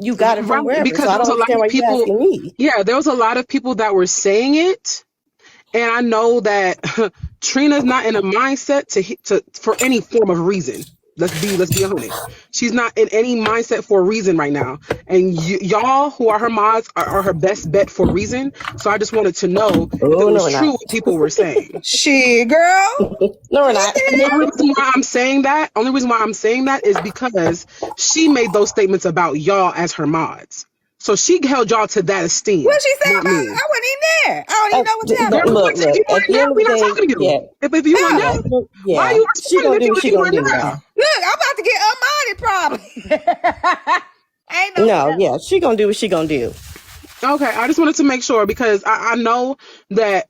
you got it from Right, wherever. because So I there was don't a lot understand of why you people. asking me. Yeah, there was a lot of people that were saying it, and I know that Trina's not in a mindset to for any form of reason. Let's be honest. She's not in any mindset for a reason right now. And y'all who are her mods are her best bet for a reason. So I just wanted to know if it Oh, no, was we're true not. what people were saying. Shit, girl. No, we're You not. And the did. only reason why I'm saying that is because she made those statements about y'all as her mods. So she held y'all to that esteem, What she say not about it? me. I wasn't even there. I don't even know what you're Girl, talking about. Look, if look. you At weren't the there, end of the we're not day, talking to you. yeah, If you weren't yeah, No. there, look, why are yeah. you She responding gonna do what if she you gonna weren't do, there? y'all. Look, I'm about to get unmodded probably. Ain't no No, telling. yeah, she gonna do what she gonna do. Okay, I just wanted to make sure because I know that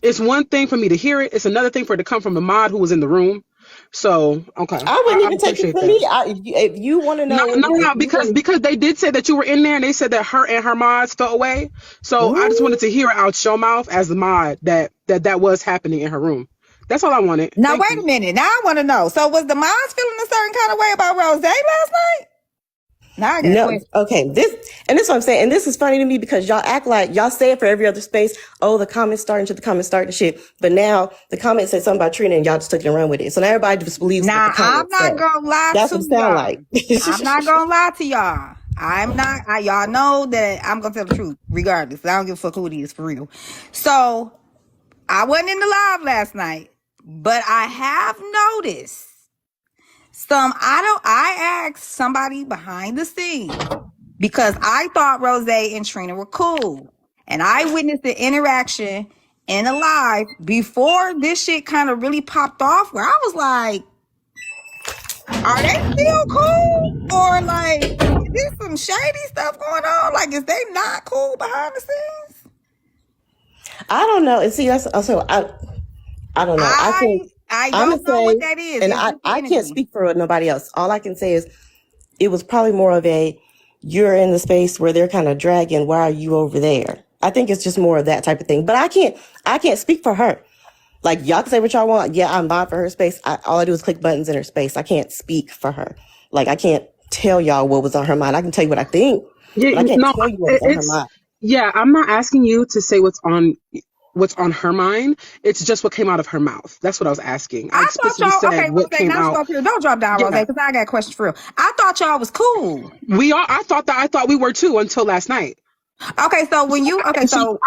it's one thing for me to hear it. It's another thing for it to come from a mod who was in the room. So, okay, I wouldn't I even take it appreciate from that. me. If you want to No, know, no, if no, you because want, they did say that you were in there and they said that her and her mods felt away. So I just wanted to hear it out your mouth as the mod that was happening in her room. That's all I wanted. Now Thank wait you. a minute. Now I want to know. So was the moms feeling a certain kind of way about Rosé last night? Now I got a no, question. okay, this is what I'm saying, and this is funny to me because y'all act like y'all say it for every other space. Oh, the comments starting shit, but now the comments said something about Trina and y'all just took it and run with it. So now everybody just believes what the Now I'm comments not say. gonna lie That's what to it sound y'all. like. I'm not gonna lie to y'all. I'm not. Y'all know that I'm gonna tell the truth, regardless. I don't give a fuck who it is for real. So I wasn't in the live last night, but I have noticed I asked somebody behind the scenes because I thought Rosé and Trina were cool. And I witnessed the interaction in a live before this shit kind of really popped off, where I was like, are they still cool? Or like, is there some shady stuff going on? Like, is they not cool behind the scenes? I don't know. And see, that's also I don't know. I think I I'm gonna don't know what say, that is. and It's just the I can't energy. speak for nobody else. All I can say is it was probably more of a you're in the space where they're kind of dragging. Why are you over there? I think it's just more of that type of thing. But I can't speak for her. Like y'all can say what y'all want. Yeah, I'm buying for her space. All I do is click buttons in her space. I can't speak for her. Like I can't tell y'all what was on her mind. I can tell you what I think, Yeah, but I can't no, tell you what was on her it's mind. yeah. I'm not asking you to say what's on her mind. It's just what came out of her mouth. That's what I was asking. I I thought explicitly y'all, said okay, what Rosé, came now out. stop here. Don't drop down, Rosé, Yeah, because I got a question for real. I thought y'all was cool. we are. I thought we were too until last night. Okay, so when you, okay, So so,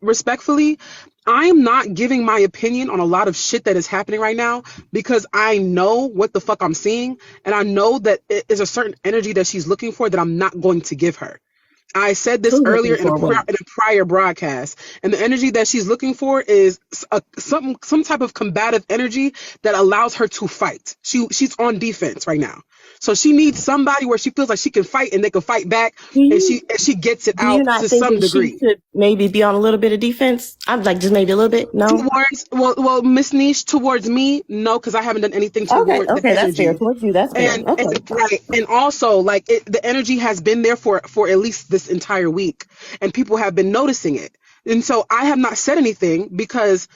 respectfully, I'm not giving my opinion on a lot of shit that is happening right now because I know what the fuck I'm seeing, and I know that it is a certain energy that she's looking for that I'm not going to give her. I said this Who's earlier looking in for what? in a prior broadcast, and the energy that she's looking for is some type of combative energy that allows her to fight. She's on defense right now, so she needs somebody where she feels like she can fight and they can fight back, and she gets it Do you out not to think some that she degree. should maybe be on a little bit of defense? I'm like just maybe a little bit. No. Towards Miss Niche, towards me, no, because I haven't done anything Okay. toward the Okay. That's fair. energy. Towards you, that's fair. And Okay. right, and also like the energy has been there for at least this entire week, and people have been noticing it. And so I have not said anything because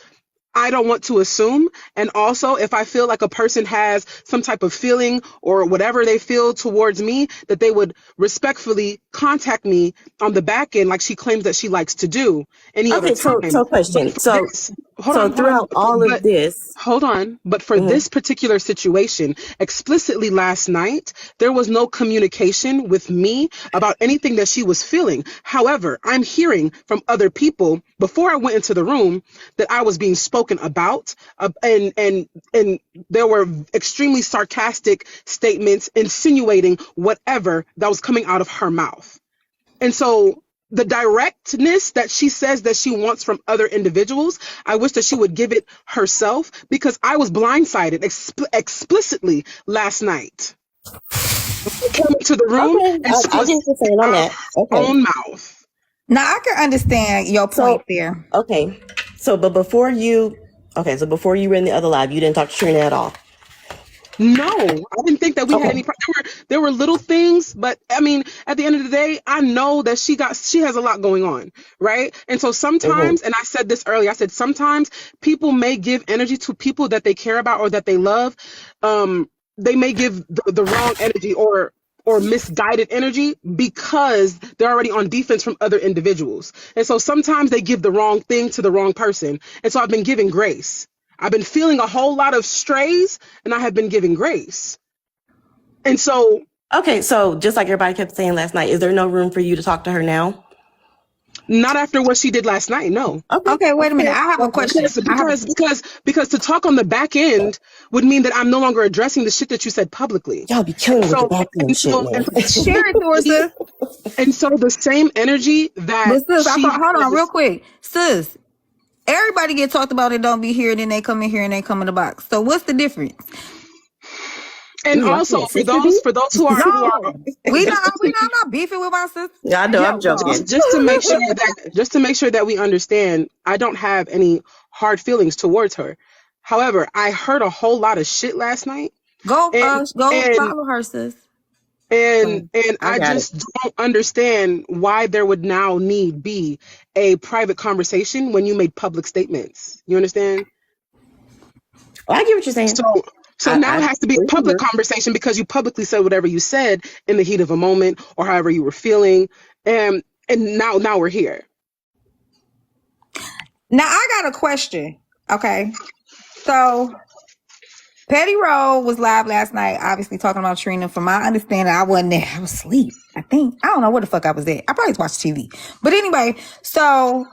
I don't want to assume. And also, if I feel like a person has some type of feeling or whatever they feel towards me, that they would respectfully contact me on the back end, like she claims that she likes to do any other Okay. time. So But question. for So this, so hold on. throughout all of But this, hold on. But for mhm. this particular situation, explicitly last night, there was no communication with me about anything that she was feeling. However, I'm hearing from other people before I went into the room that I was being spoken about, and there were extremely sarcastic statements insinuating whatever that was coming out of her mouth. And so the directness that she says that she wants from other individuals, I wish that she would give it herself because I was blindsided explicitly last night. I came into the room Okay, and she I was get what you're saying on out of that. her Okay. own mouth. now I can understand your point So there. okay. So but before you were in the other live, you didn't talk to Trina at all. No, I didn't think that we had Okay. any. There were little things, but I mean, at the end of the day, I know that she has a lot going on, right? And so Mm-hmm. sometimes, and I said this earlier, I said sometimes people may give energy to people that they care about or that they love. They may give the wrong energy, or or misguided energy because they're already on defense from other individuals. And so sometimes they give the wrong thing to the wrong person. And so I've been giving grace. I've been feeling a whole lot of strays, and I have been giving grace. And so... Okay, so just like everybody kept saying last night, is there no room for you to talk to her now? Not after what she did last night, no. Okay, wait a minute. I have a question. Because to talk on the back end would mean that I'm no longer addressing the shit that you said publicly. Y'all be killing with the back end shit, man. Share it to her, sis. And so the same energy that But sis, hold on real quick. Sis, everybody get talked about and don't be here, then they come in here and they come in the box. So what's the difference? And also for those who are we not beefing with our sisters. Yeah, I know, I'm joking. Just to make sure that we understand, I don't have any hard feelings towards her. However, I heard a whole lot of shit last night. Go follow her, sis. And I just don't understand why there would now need be a private conversation when you made public statements. You understand? Well, I get what you're saying. So now it has to be a public conversation because you publicly said whatever you said in the heat of a moment or however you were feeling. And now we're here. Now I got a question. Okay. So PettyRo was live last night, obviously talking about Trina. From my understanding, I wasn't there. I was asleep. I don't know where the fuck I was at. I probably watched TV. But anyway, so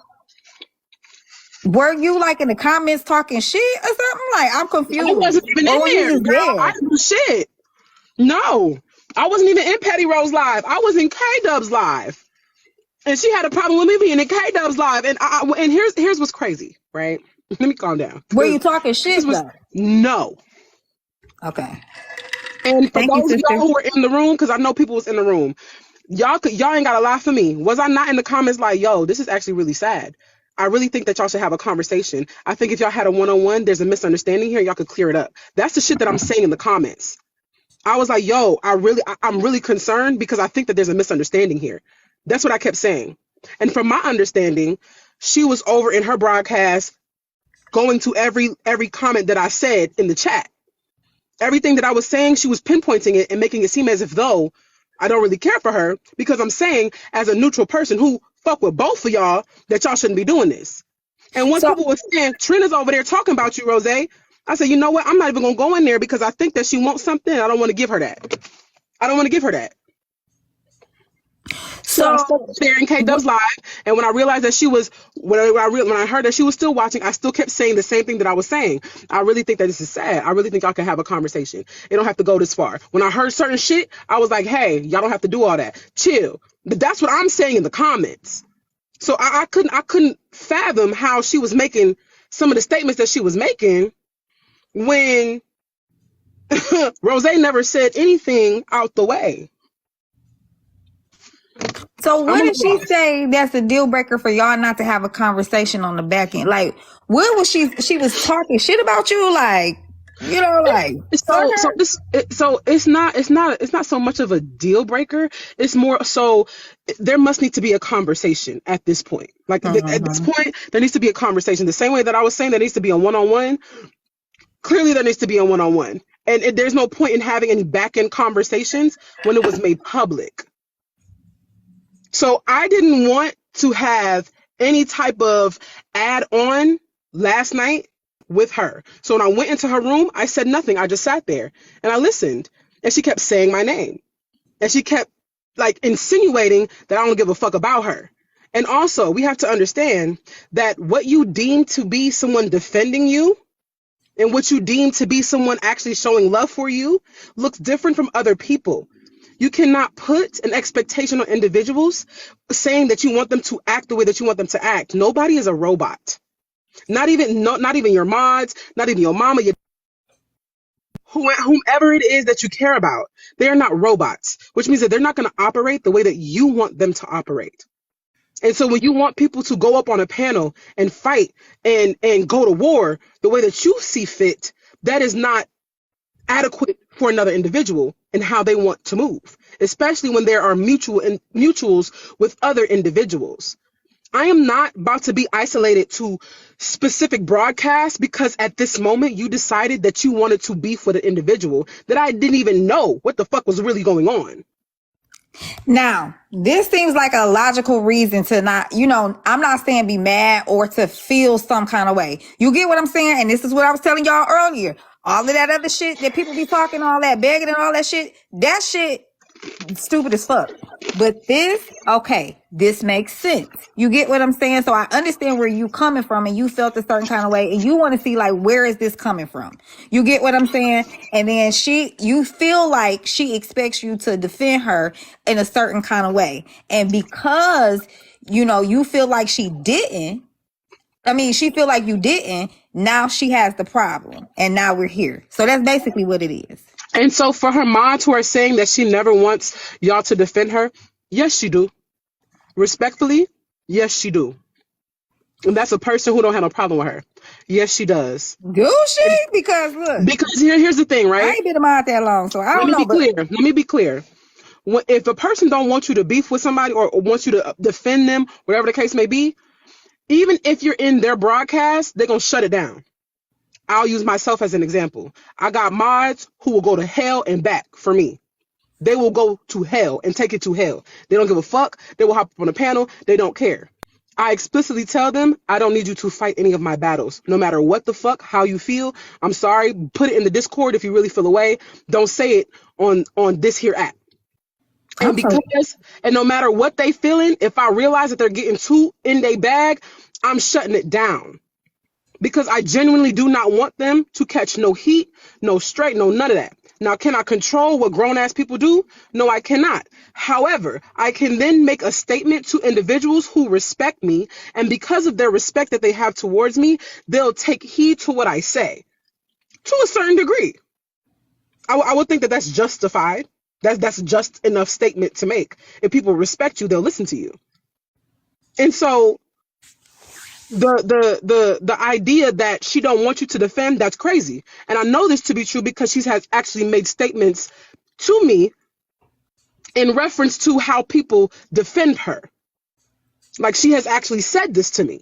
were you like in the comments talking shit or something? Like, I'm confused. I wasn't even in there. Girl, I didn't do shit. No, I wasn't even in PettyRo's live. I was in K-Dub's live. And she had a problem with me being in K-Dub's live. And here's what's crazy, right? Let me calm down. Were you talking shit though? No. Okay. And for those of y'all who were in the room, because I know people was in the room, y'all ain't gotta lie for me. Was I not in the comments like, yo, this is actually really sad? I really think that y'all should have a conversation. I think if y'all had a one-on-one, there's a misunderstanding here. Y'all could clear it up. That's the shit that I'm saying in the comments. I was like, yo, I'm really concerned because I think that there's a misunderstanding here. That's what I kept saying. And from my understanding, she was over in her broadcast going to every comment that I said in the chat. Everything that I was saying, she was pinpointing it and making it seem as if though I don't really care for her because I'm saying as a neutral person who fuck with both of y'all that y'all shouldn't be doing this. And once people were saying, Trina's over there talking about you, Rosé, I said, you know what? I'm not even going to go in there because I think that she wants something. I don't want to give her that. So I was there in K-Dub's live, and when I realized that she was, when I heard that she was still watching, I still kept saying the same thing that I was saying. I really think that this is sad. I really think y'all can have a conversation. It don't have to go this far. When I heard certain shit, I was like, hey, y'all don't have to do all that. Chill. But that's what I'm saying in the comments. So I couldn't fathom how she was making some of the statements that she was making when Rosé never said anything out the way. So what did she say that's a deal breaker for y'all not to have a conversation on the back end? Like, what was she was talking shit about you, like, you know, like so it's not so much of a deal breaker. It's more so there must need to be a conversation at this point. Like at this point, there needs to be a conversation. The same way that I was saying there needs to be a one-on-one. Clearly, there needs to be a one-on-one, and there's no point in having any back-end conversations when it was made public. So I didn't want to have any type of add-on last night with her. So when I went into her room, I said nothing. I just sat there and I listened. And she kept saying my name. And she kept like insinuating that I don't give a fuck about her. And also, we have to understand that what you deem to be someone defending you and what you deem to be someone actually showing love for you looks different from other people. You cannot put an expectation on individuals saying that you want them to act the way that you want them to act. Nobody is a robot. Not even your mods, not even your mama, whomever it is that you care about. They are not robots, which means that they're not going to operate the way that you want them to operate. And so when you want people to go up on a panel and fight and go to war the way that you see fit, that is not adequate for another individual and how they want to move, especially when there are mutuals with other individuals. I am not about to be isolated to specific broadcasts because at this moment you decided that you wanted to beef with an individual that I didn't even know what the fuck was really going on. Now, this seems like a logical reason to not, I'm not saying be mad or to feel some kind of way. You get what I'm saying? And this is what I was telling y'all earlier. All of that other shit that people be talking, all that begging and all that shit stupid as fuck. But this makes sense. You get what I'm saying? So I understand where you coming from, and you felt a certain kind of way, and you want to see like, where is this coming from? You get what I'm saying? And then you feel like she expects you to defend her in a certain kind of way. And because, you feel like she feel like you didn't, now she has the problem. And now we're here. So that's basically what it is. And so for her mods who are saying that she never wants y'all to defend her, yes, she do. Respectfully, yes, she do. And that's a person who don't have no problem with her. Yes, she does. Do she? Because look. Because here's the thing, right? I ain't been a mod that long, so I don't know. Let me be clear. If a person don't want you to beef with somebody or wants you to defend them, whatever the case may be, even if you're in their broadcast, they're going to shut it down. I'll use myself as an example. I got mods who will go to hell and back for me. They will go to hell and take it to hell. They don't give a fuck. They will hop up on the panel. They don't care. I explicitly tell them, I don't need you to fight any of my battles. No matter what the fuck, how you feel. I'm sorry. Put it in the Discord if you really feel away. Don't say it on this here app. And and no matter what they feeling, if I realize that they're getting too in their bag, I'm shutting it down. Because I genuinely do not want them to catch no heat, no straight, no none of that. Now, can I control what grown-ass people do? No, I cannot. However, I can then make a statement to individuals who respect me, and because of their respect that they have towards me, they'll take heed to what I say. To a certain degree. I would think that that's justified. That's just enough statement to make. If people respect you, they'll listen to you. And so the idea that she don't want you to defend, that's crazy. And I know this to be true because she has actually made statements to me in reference to how people defend her. Like, she has actually said this to me.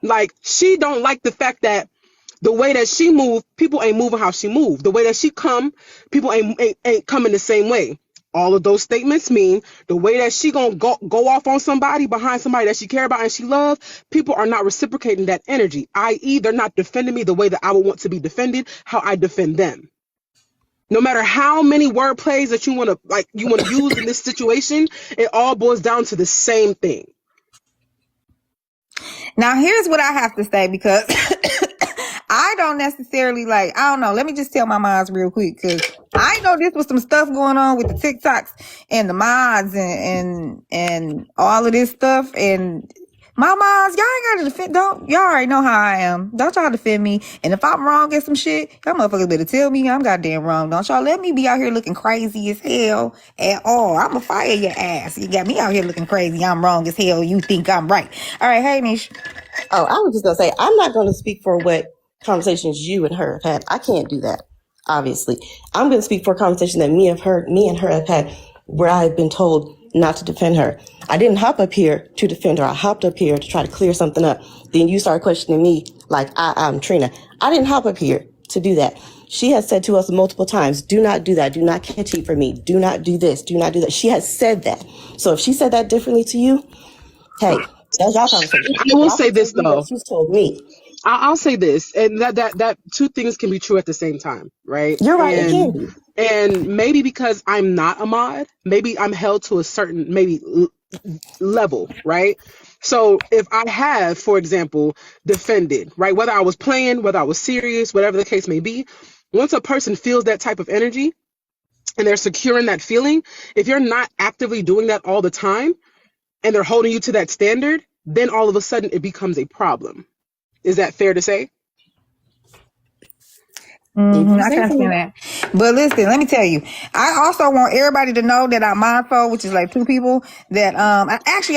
Like, she don't like the fact that the way that she move, people ain't moving how she move. The way that she come, people ain't coming the same way. All of those statements mean the way that she gonna go off on somebody behind somebody that she care about and she love, people are not reciprocating that energy, i.e. they're not defending me the way that I would want to be defended, how I defend them. No matter how many word plays that you want to use in this situation, it all boils down to the same thing. Now, here's what I have to say, because I don't necessarily I don't know. Let me just tell my mods real quick, because I know this was some stuff going on with the TikToks and the mods and all of this stuff. And my mods, y'all ain't got to defend. Y'all already know how I am. Don't y'all defend me. And if I'm wrong in some shit, y'all motherfuckers better tell me I'm goddamn wrong. Don't y'all let me be out here looking crazy as hell at all. I'ma fire your ass. You got me out here looking crazy. I'm wrong as hell. You think I'm right. All right, hey, Nish. Oh, I was just going to say, I'm not going to speak for what conversations you and her have had. I can't do that, obviously. I'm going to speak for a conversation that me and her have had where I've been told not to defend her. I didn't hop up here to defend her. I hopped up here to try to clear something up. Then you start questioning me like I'm Trina. I didn't hop up here to do that. She has said to us multiple times, do not do that. Do not catch heat for me. Do not do this. Do not do that. She has said that. So if she said that differently to you, hey, that's your conversation. I will say this though. She's told me. I'll say this, and that two things can be true at the same time, right? You're right, it can be. And maybe because I'm not a mod, maybe I'm held to a certain level, right? So if I have, for example, defended, right, whether I was playing, whether I was serious, whatever the case may be, once a person feels that type of energy and they're secure in that feeling, if you're not actively doing that all the time and they're holding you to that standard, then all of a sudden it becomes a problem. Is that fair to say? I can understand that. But listen, let me tell you, I also want everybody to know that I'm mindful, which is like two people that, I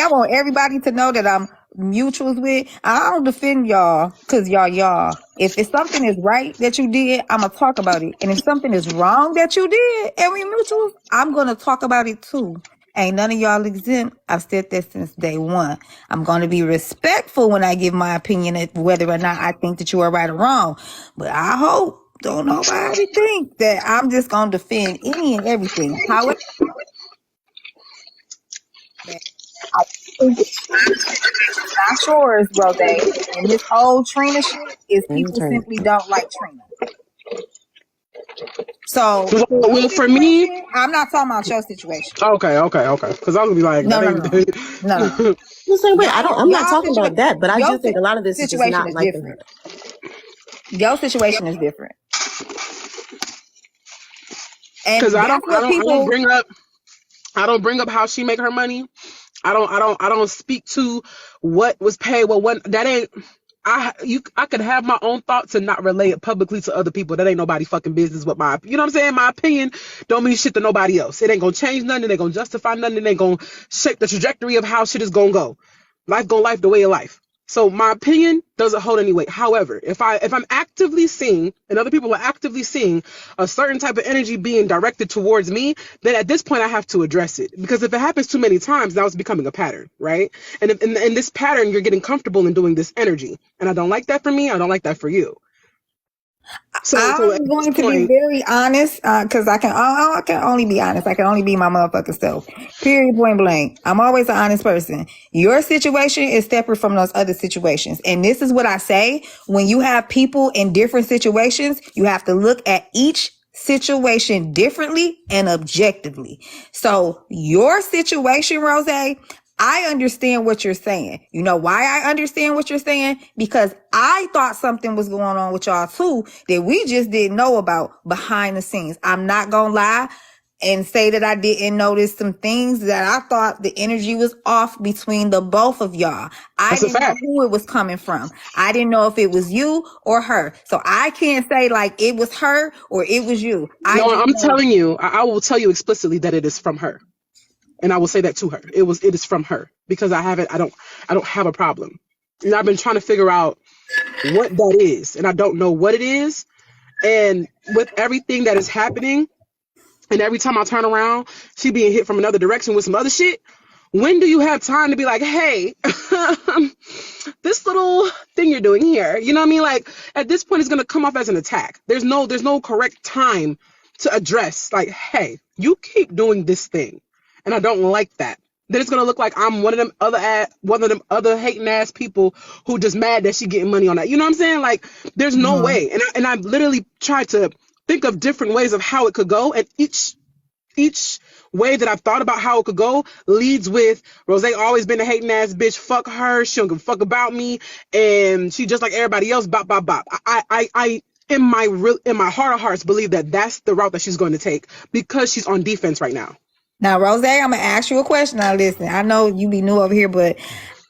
want everybody to know that I'm mutuals with. I don't defend y'all because y'all. If something is right that you did, I'm going to talk about it. And if something is wrong that you did and we mutuals, I'm going to talk about it too. Ain't none of y'all exempt. I've said that since day one. I'm going to be respectful when I give my opinion at whether or not I think that you are right or wrong. But I hope don't nobody think that I'm just going to defend any and everything. However, I think it's not yours, Rosé. And this whole Trina shit is people simply don't like Trina. So, well, for me, I'm not talking about your situation. Okay. Because I was gonna be like, No. The same way. I'm not talking about that, but I do think a lot of this is just not liking her. Your situation is different. Because I don't bring up how she make her money. I don't speak to what was paid. Well, when that ain't. I could have my own thoughts and not relay it publicly to other people. That ain't nobody fucking business with my, you know what I'm saying? My opinion don't mean shit to nobody else. It ain't gonna change nothing. It ain't gonna justify nothing. It ain't gonna shape the trajectory of how shit is gonna go. Life the way of life. So my opinion doesn't hold any weight. However, if I'm actively seeing, and other people are actively seeing, a certain type of energy being directed towards me, then at this point I have to address it. Because if it happens too many times, now it's becoming a pattern, right? And in this pattern, you're getting comfortable in doing this energy. And I don't like that for me. I don't like that for you. I'm going to be very honest, because I can only be honest. I can only be my motherfucking self. Period, point blank. I'm always an honest person. Your situation is separate from those other situations. And this is what I say. When you have people in different situations, you have to look at each situation differently and objectively. So your situation, Rosé, I understand what you're saying. You know why I understand what you're saying? Because I thought something was going on with y'all too that we just didn't know about behind the scenes. I'm not gonna lie and say that I didn't notice some things that I thought the energy was off between the both of y'all. I didn't know who it was coming from. I didn't know if it was you or her. So I can't say like it was her or it was you. I'm telling you, I will tell you explicitly that it is from her. And I will say that to her. It is from her, because I don't have a problem. And I've been trying to figure out what that is, and I don't know what it is. And with everything that is happening, and every time I turn around, she being hit from another direction with some other shit. When do you have time to be like, hey, this little thing you're doing here, you know what I mean? Like, at this point, it's gonna come off as an attack. There's no correct time to address, like, hey, you keep doing this thing, and I don't like that. Then it's gonna look like I'm one of them other hating ass people who just mad that she getting money on that. You know what I'm saying? Like, there's no way. And I literally tried to think of different ways of how it could go, and each way that I've thought about how it could go leads with Rosé always been a hating ass bitch. Fuck her. She don't give a fuck about me, and she just like everybody else. Bop bop bop. I in my heart of hearts believe that that's the route that she's going to take, because she's on defense right now. Now, Rosé, I'm gonna ask you a question. Now, listen, I know you be new over here, but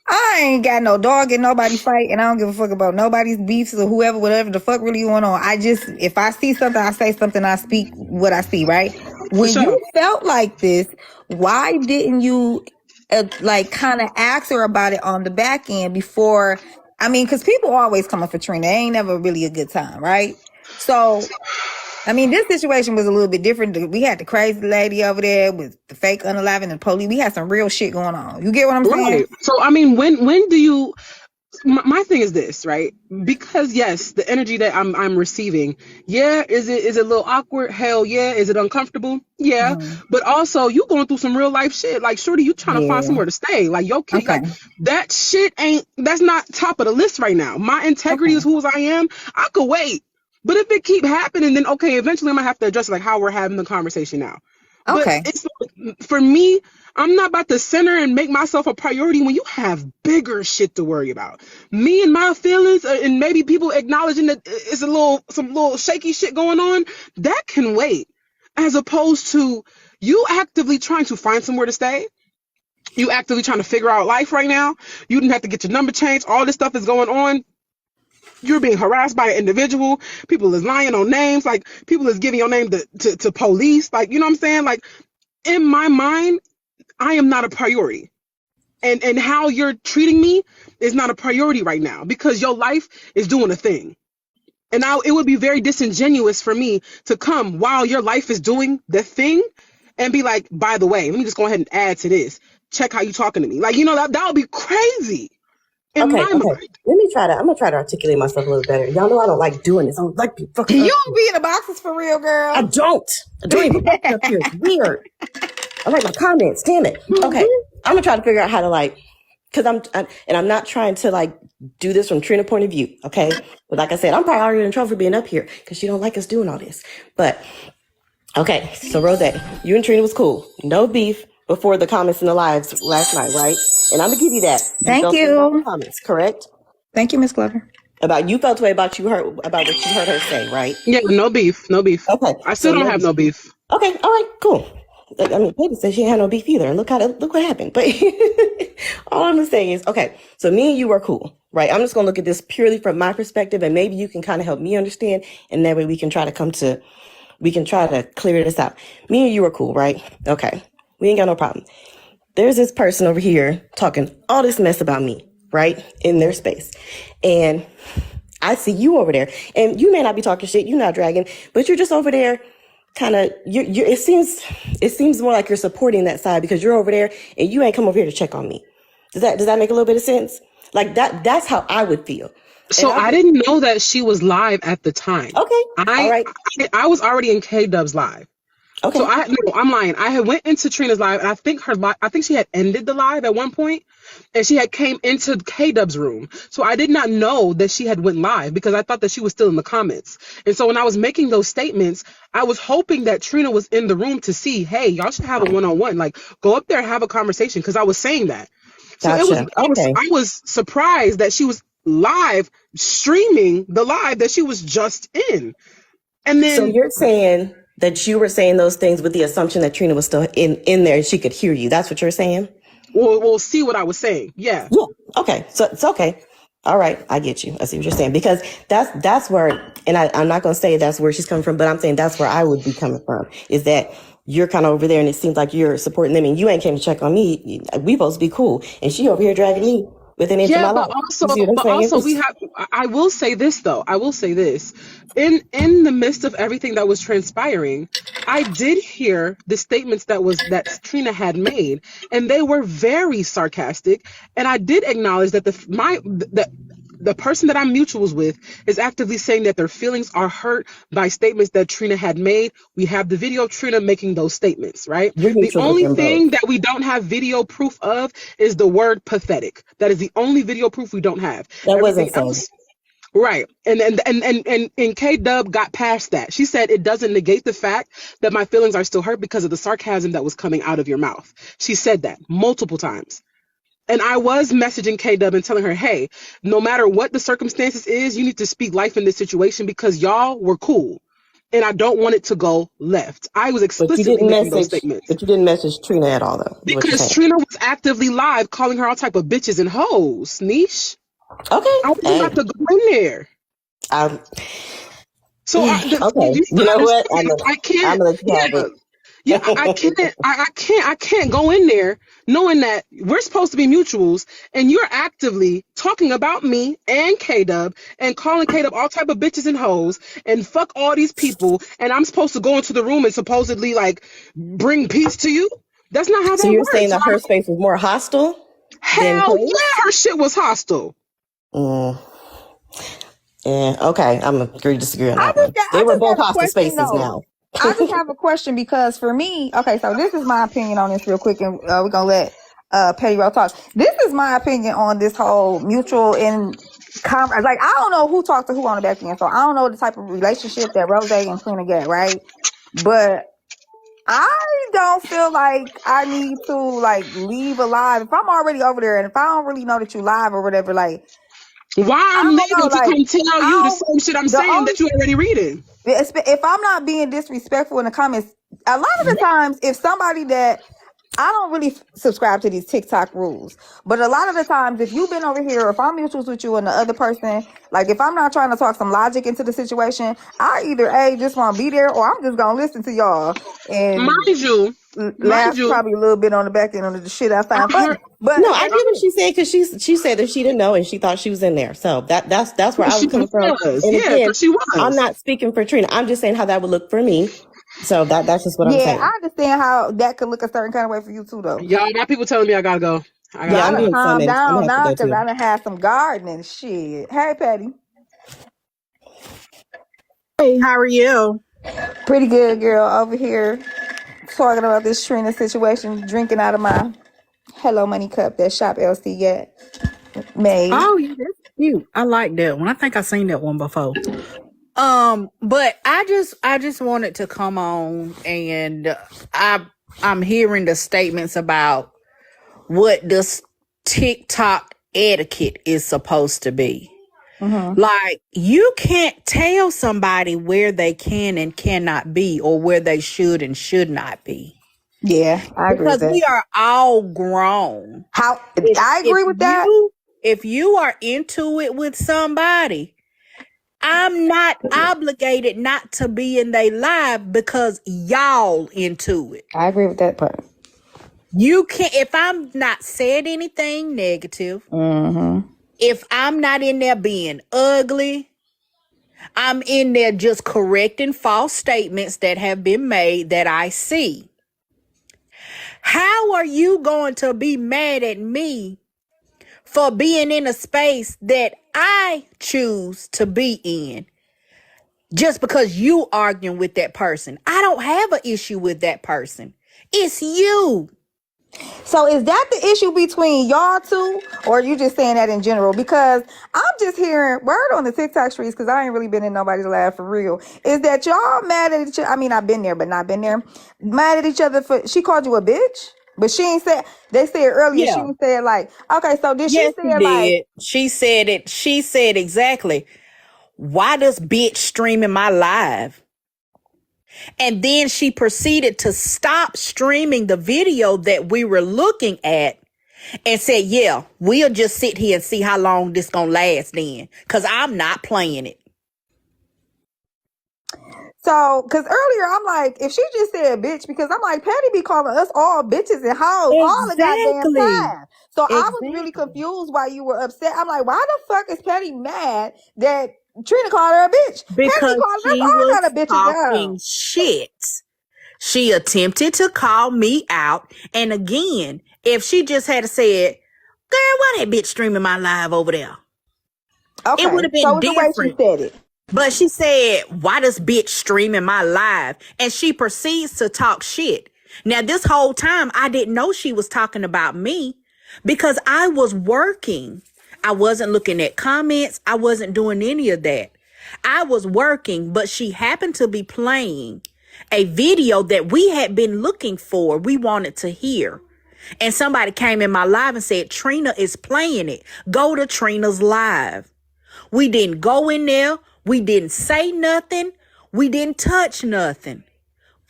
I ain't got no dog in nobody's fight, and I don't give a fuck about nobody's beefs or whatever the fuck really going on. If I see something, I say something, I speak what I see, right? When you felt like this, why didn't you kind of ask her about it on the back end before? I mean, because people always coming for Trina. It ain't never really a good time, right? So, I mean, this situation was a little bit different. We had the crazy lady over there with the fake unalive and the police. We had some real shit going on. You get what I'm saying? Right. So, I mean, when do you... My thing is this, right? Because yes, the energy that I'm receiving, yeah, is it a little awkward? Hell yeah. Is it uncomfortable? Yeah. But also, you going through some real life shit. Like, shorty, you trying to find somewhere to stay. Like, your kid, like, that shit that's not top of the list right now. My integrity is who as I am. I could wait. But if it keep happening, then okay, eventually I'm gonna have to address like how we're having the conversation now. Okay. But it's, for me, I'm not about to center and make myself a priority when you have bigger shit to worry about. Me and my feelings, and maybe people acknowledging that it's some little shaky shit going on, that can wait. As opposed to you actively trying to find somewhere to stay. You actively trying to figure out life right now. You didn't have to get your number changed. All this stuff is going on. You're being harassed by an individual. People is lying on names. Like, people is giving your name to police. Like, you know what I'm saying? Like, in my mind, I am not a priority. And how you're treating me is not a priority right now, because your life is doing a thing. And now it would be very disingenuous for me to come while your life is doing the thing and be like, by the way, let me just go ahead and add to this. Check how you talking to me. Like, you know, that would be crazy. Okay. I'm gonna try to articulate myself a little better. Y'all know I don't like doing this. I don't like being fucking. You don't be in the boxes for real, girl. I don't even like up here. It's weird. I like my comments. Damn it. Okay. I'm gonna try to figure out how to like, because I'm not trying to like do this from Trina's point of view, okay? But like I said, I'm probably already in trouble for being up here because she don't like us doing all this. But okay, so Rosé, you and Trina was cool, no beef before the comments in the lives last night, right? And I'm gonna give you that. Thank felt the way about the you. comments, correct? Thank you, Miss Glover. You felt the way about what you heard her say, right? Yeah, no beef. Okay, I so still don't have no beef. Okay, all right, cool. I mean, Peggy said she had no beef either, and look what happened. But all I'm saying is, okay, so me and you are cool, right? I'm just gonna look at this purely from my perspective, and maybe you can kind of help me understand, and that way we can try to clear this out. Me and you are cool, right? Okay, we ain't got no problem. There's this person over here talking all this mess about me, right, in their space, and I see you over there, and you may not be talking shit, you're not dragging, but you're just over there kind of it seems more like you're supporting that side because you're over there and you ain't come over here to check on me. Does that make a little bit of sense? Like that's how I would feel. So I didn't know that she was live at the time. Okay. All right. I was already in K-Dub's live. Okay. So I'm lying. I had went into Trina's live, and I think she had ended the live at one point, and she had came into K-Dub's room. So I did not know that she had went live because I thought that she was still in the comments. And so when I was making those statements, I was hoping that Trina was in the room to see, hey, y'all should have a one-on-one, like go up there and have a conversation, because I was saying that. So gotcha. I was surprised that she was live streaming the live that she was just in. And then so you're saying that you were saying those things with the assumption that Trina was still in there and she could hear you. That's what you're saying? We'll see what I was saying. Yeah. Okay. So it's okay. All right. I get you. I see what you're saying. Because that's where, and I'm not going to say that's where she's coming from, but I'm saying that's where I would be coming from, is that you're kind of over there and it seems like you're supporting them and you ain't came to check on me. We supposed to be cool. And she over here dragging me with an inch of my life. I will say this though. I will say this. In the midst of everything that was transpiring, I did hear the statements that Trina had made, and they were very sarcastic. And I did acknowledge that the person that I'm mutuals with is actively saying that their feelings are hurt by statements that Trina had made. We have the video of Trina making those statements, right? The only thing that we don't have video proof of is the word pathetic. That is the only video proof we don't have. That wasn't so. Right. And K-Dub got past that. She said it doesn't negate the fact that my feelings are still hurt because of the sarcasm that was coming out of your mouth. She said that multiple times. And I was messaging K-Dub and telling her, hey, no matter what the circumstances is, you need to speak life in this situation because y'all were cool. And I don't want it to go left. I was explicitly making those statements. But you didn't message Trina at all, though. Because Trina was actively live calling her all type of bitches and hoes, niche. Okay. I was about to go in there. Okay. You know what? I can't. I can't go in there knowing that we're supposed to be mutuals and you're actively talking about me and K-Dub and calling K-Dub all type of bitches and hoes and fuck all these people, and I'm supposed to go into the room and supposedly like bring peace to you. That's not how that works. So you're saying that her space was more hostile? Hell yeah, her shit was hostile. Yeah, okay. I'm agree disagree on that one. They were both hostile spaces now. I just have a question because for me, okay, so this is my opinion on this real quick, and we're gonna let PettyRo talk. This is my opinion on this whole mutual like I don't know who talked to who on the back end, so I don't know the type of relationship that Rosé and Trina get, right? But I don't feel like I need to like leave a live if I'm already over there, and if I don't really know that you live or whatever, like. Why I'm leaving to come tell you the same shit I'm saying that you already reading. If I'm not being disrespectful in the comments, a lot of the times, if somebody that I don't really subscribe to these TikTok rules, but a lot of the times, if you've been over here, if I'm mutuals with you and the other person, like if I'm not trying to talk some logic into the situation, I either just want to be there or I'm just gonna listen to y'all and laugh probably a little bit on the back end of the shit I find funny. But no, I get what she said because she said that she didn't know and she thought she was in there. So that's where I was coming from. And again, she was. I'm not speaking for Trina. I'm just saying how that would look for me. So that's just what I'm saying. Yeah, I understand how that could look a certain kind of way for you too, though. Y'all got people telling me I gotta go. I'm doing calm down now because I done had some gardening shit. Hey, Patty. Hey, how are you? Pretty good, girl. Over here talking about this Trina situation, drinking out of my Hello Money Cup that Shop LC get made. Oh, yeah, that's cute. I like that one. I think I seen that one before. But I just wanted to come on, and I'm hearing the statements about what this TikTok etiquette is supposed to be. Like, you can't tell somebody where they can and cannot be, or where they should and should not be. Yeah, I agree with Because we that. are all grown. I agree with that. If you are into it with somebody, I'm not obligated not to be in their life because y'all into it. I agree with that part. You can't, if I'm not said anything negative, if I'm not in there being ugly, I'm in there just correcting false statements that have been made that I see. How are you going to be mad at me for being in a space that I choose to be in just because you arguing with that person? I don't have an issue with that person. It's you. So is that the issue between y'all two, or are you just saying that in general? Because I'm just hearing word on the TikTok streets, because I ain't really been in nobody's lab for real, is that y'all mad at each other. I mean, I've been there, but not been there. Mad at each other for, she called you a bitch? But she ain't said, they said earlier, Yeah. she ain't said like, okay, so did Yes, she she say did. like, She said it. She said exactly, why does bitch streaming my live? And then she proceeded to stop streaming the video that we were looking at and said, yeah, we'll just sit here and see how long this gonna last then, because I'm not playing it. so, because earlier I'm like, if she just said bitch, because I'm like, Patty be calling us all bitches and hoes all the goddamn time. So I was really confused why you were upset. I'm like, why the fuck is Patty mad that Trina called her a bitch? Because Patty calling us she all was kind of bitches talking now. shit. She attempted to call me out. And again, if she just had said, girl, why that bitch streaming my live over there? Okay, It would have so been it's the way different. she said it. But she said, why does bitch streaming my live? And she proceeds to talk shit. Now, this whole time, I didn't know she was talking about me because I was working. I wasn't looking at comments. I wasn't doing any of that. I was working, but she happened to be playing a video that we had been looking for. We wanted to hear. And somebody came in my live and said, Trina is playing it. Go to Trina's live. We didn't go in there. We didn't say nothing. We didn't touch nothing.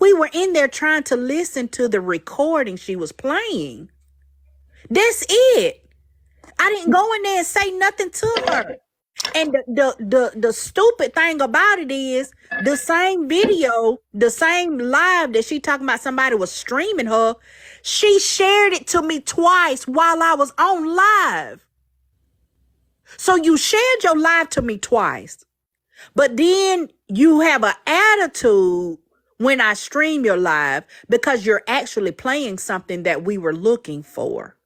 We were in there trying to listen to the recording she was playing. That's it. I didn't go in there and say nothing to her. And the stupid thing about it is the same video, the same live that she talking about somebody was streaming her, she shared it to me twice while I was on live. So you shared your live to me twice. But then you have an attitude when I stream your live because you're actually playing something that we were looking for.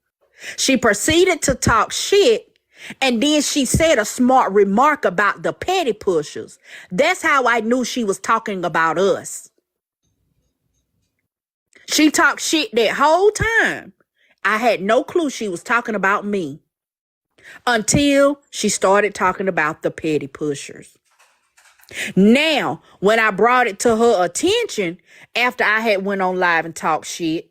She proceeded to talk shit, and then she said a smart remark about the petty pushers. That's how I knew she was talking about us. She talked shit that whole time. I had no clue she was talking about me until she started talking about the petty pushers. Now, when I brought it to her attention after I had went on live and talked shit,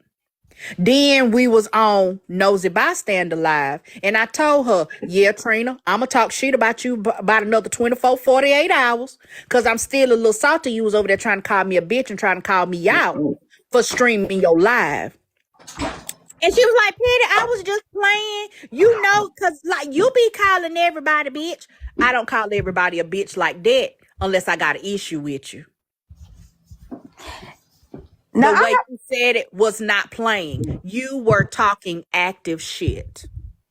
then we was on Nosy Bystander Live, and I told her, yeah, Trina, I'm going to talk shit about you about another 24, 48 hours, because I'm still a little salty. You was over there trying to call me a bitch and trying to call me out for streaming your live. And she was like, Petty, I was just playing, you know, because like you be calling everybody bitch. I don't call everybody a bitch like that unless I got an issue with you. Now, the way you said it was not playing. You were talking active shit.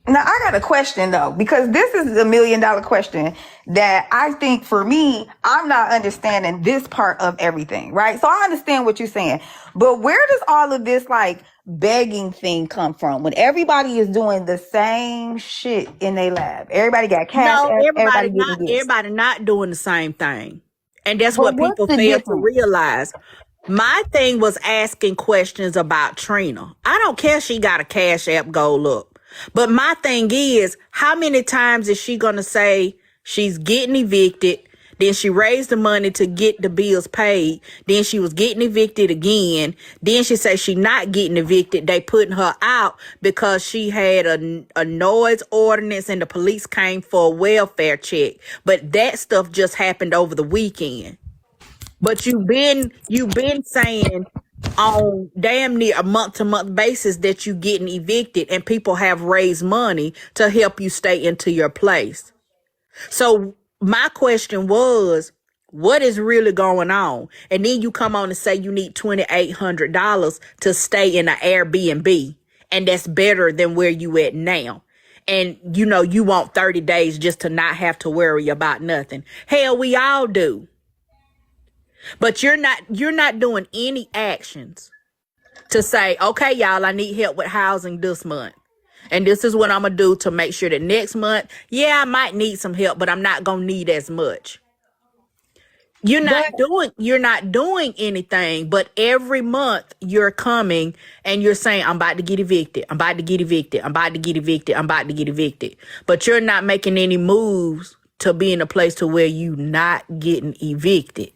Now, I got a question though, because this is $1 million question that I think for me, I'm not understanding this part of everything, right? So I understand what you're saying, but where does all of this like begging thing come from when everybody is doing the same shit in their lab? Everybody got cash, No, everybody getting gifts. everybody not doing the same thing. And that's But what what's people the fail to difference? realize. My thing was asking questions about Trina. I don't care if she got a Cash App goal up. But my thing is, how many times is she going to say she's getting evicted, then she raised the money to get the bills paid, then she was getting evicted again, then she says she not getting evicted, they putting her out because she had a noise ordinance and the police came for a welfare check. But that stuff just happened over the weekend. But you've been saying on damn near a month to month basis that you getting evicted and people have raised money to help you stay into your place. So my question was, what is really going on? And then you come on and say you need $2,800 to stay in an Airbnb, and that's better than where you at now. And you want 30 days just to not have to worry about nothing. Hell, we all do. But you're not doing any actions to say, okay, y'all, I need help with housing this month. And this is what I'm going to do to make sure that next month, yeah, I might need some help, but I'm not going to need as much. You're not doing anything, but every month you're coming and you're saying, I'm about to get evicted. I'm about to get evicted. I'm about to get evicted. I'm about to get evicted. But you're not making any moves to be in a place to where you not getting evicted.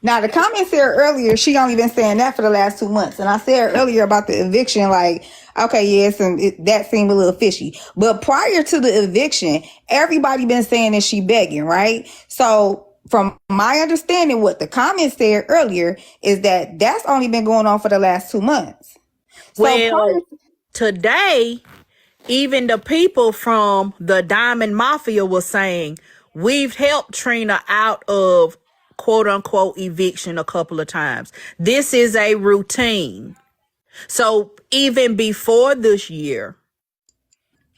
Now, the comment said earlier, she only been saying that for the last 2 months. And I said earlier about the eviction, like, okay, yes, and that seemed a little fishy. But prior to the eviction, everybody been saying that she begging, right? So from my understanding, what the comment said earlier is that that's only been going on for the last 2 months. Well, today, even the people from the Diamond Mafia was saying, we've helped Trina out of quote unquote eviction a couple of times. This is a routine. So even before this year,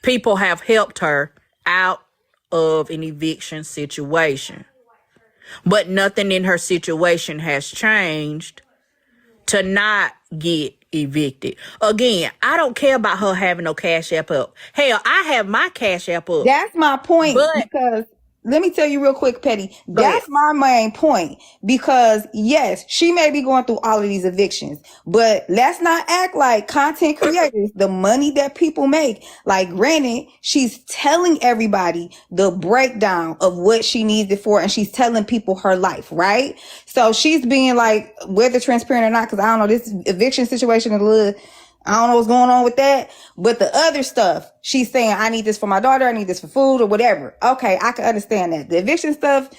people have helped her out of an eviction situation. But nothing in her situation has changed to not get evicted. Again, I don't care about her having no Cash App up. Hell, I have my Cash App up. That's my point, But because let me tell you real quick, Petty. That's my main point, because yes, she may be going through all of these evictions, but let's not act like content creators, the money that people make, like granted, she's telling everybody the breakdown of what she needs it for, and she's telling people her life, right? So she's being like, whether transparent or not, because I don't know, this eviction situation is a little, I don't know what's going on with that. But the other stuff, she's saying, I need this for my daughter. I need this for food or whatever. Okay, I can understand that. The eviction stuff,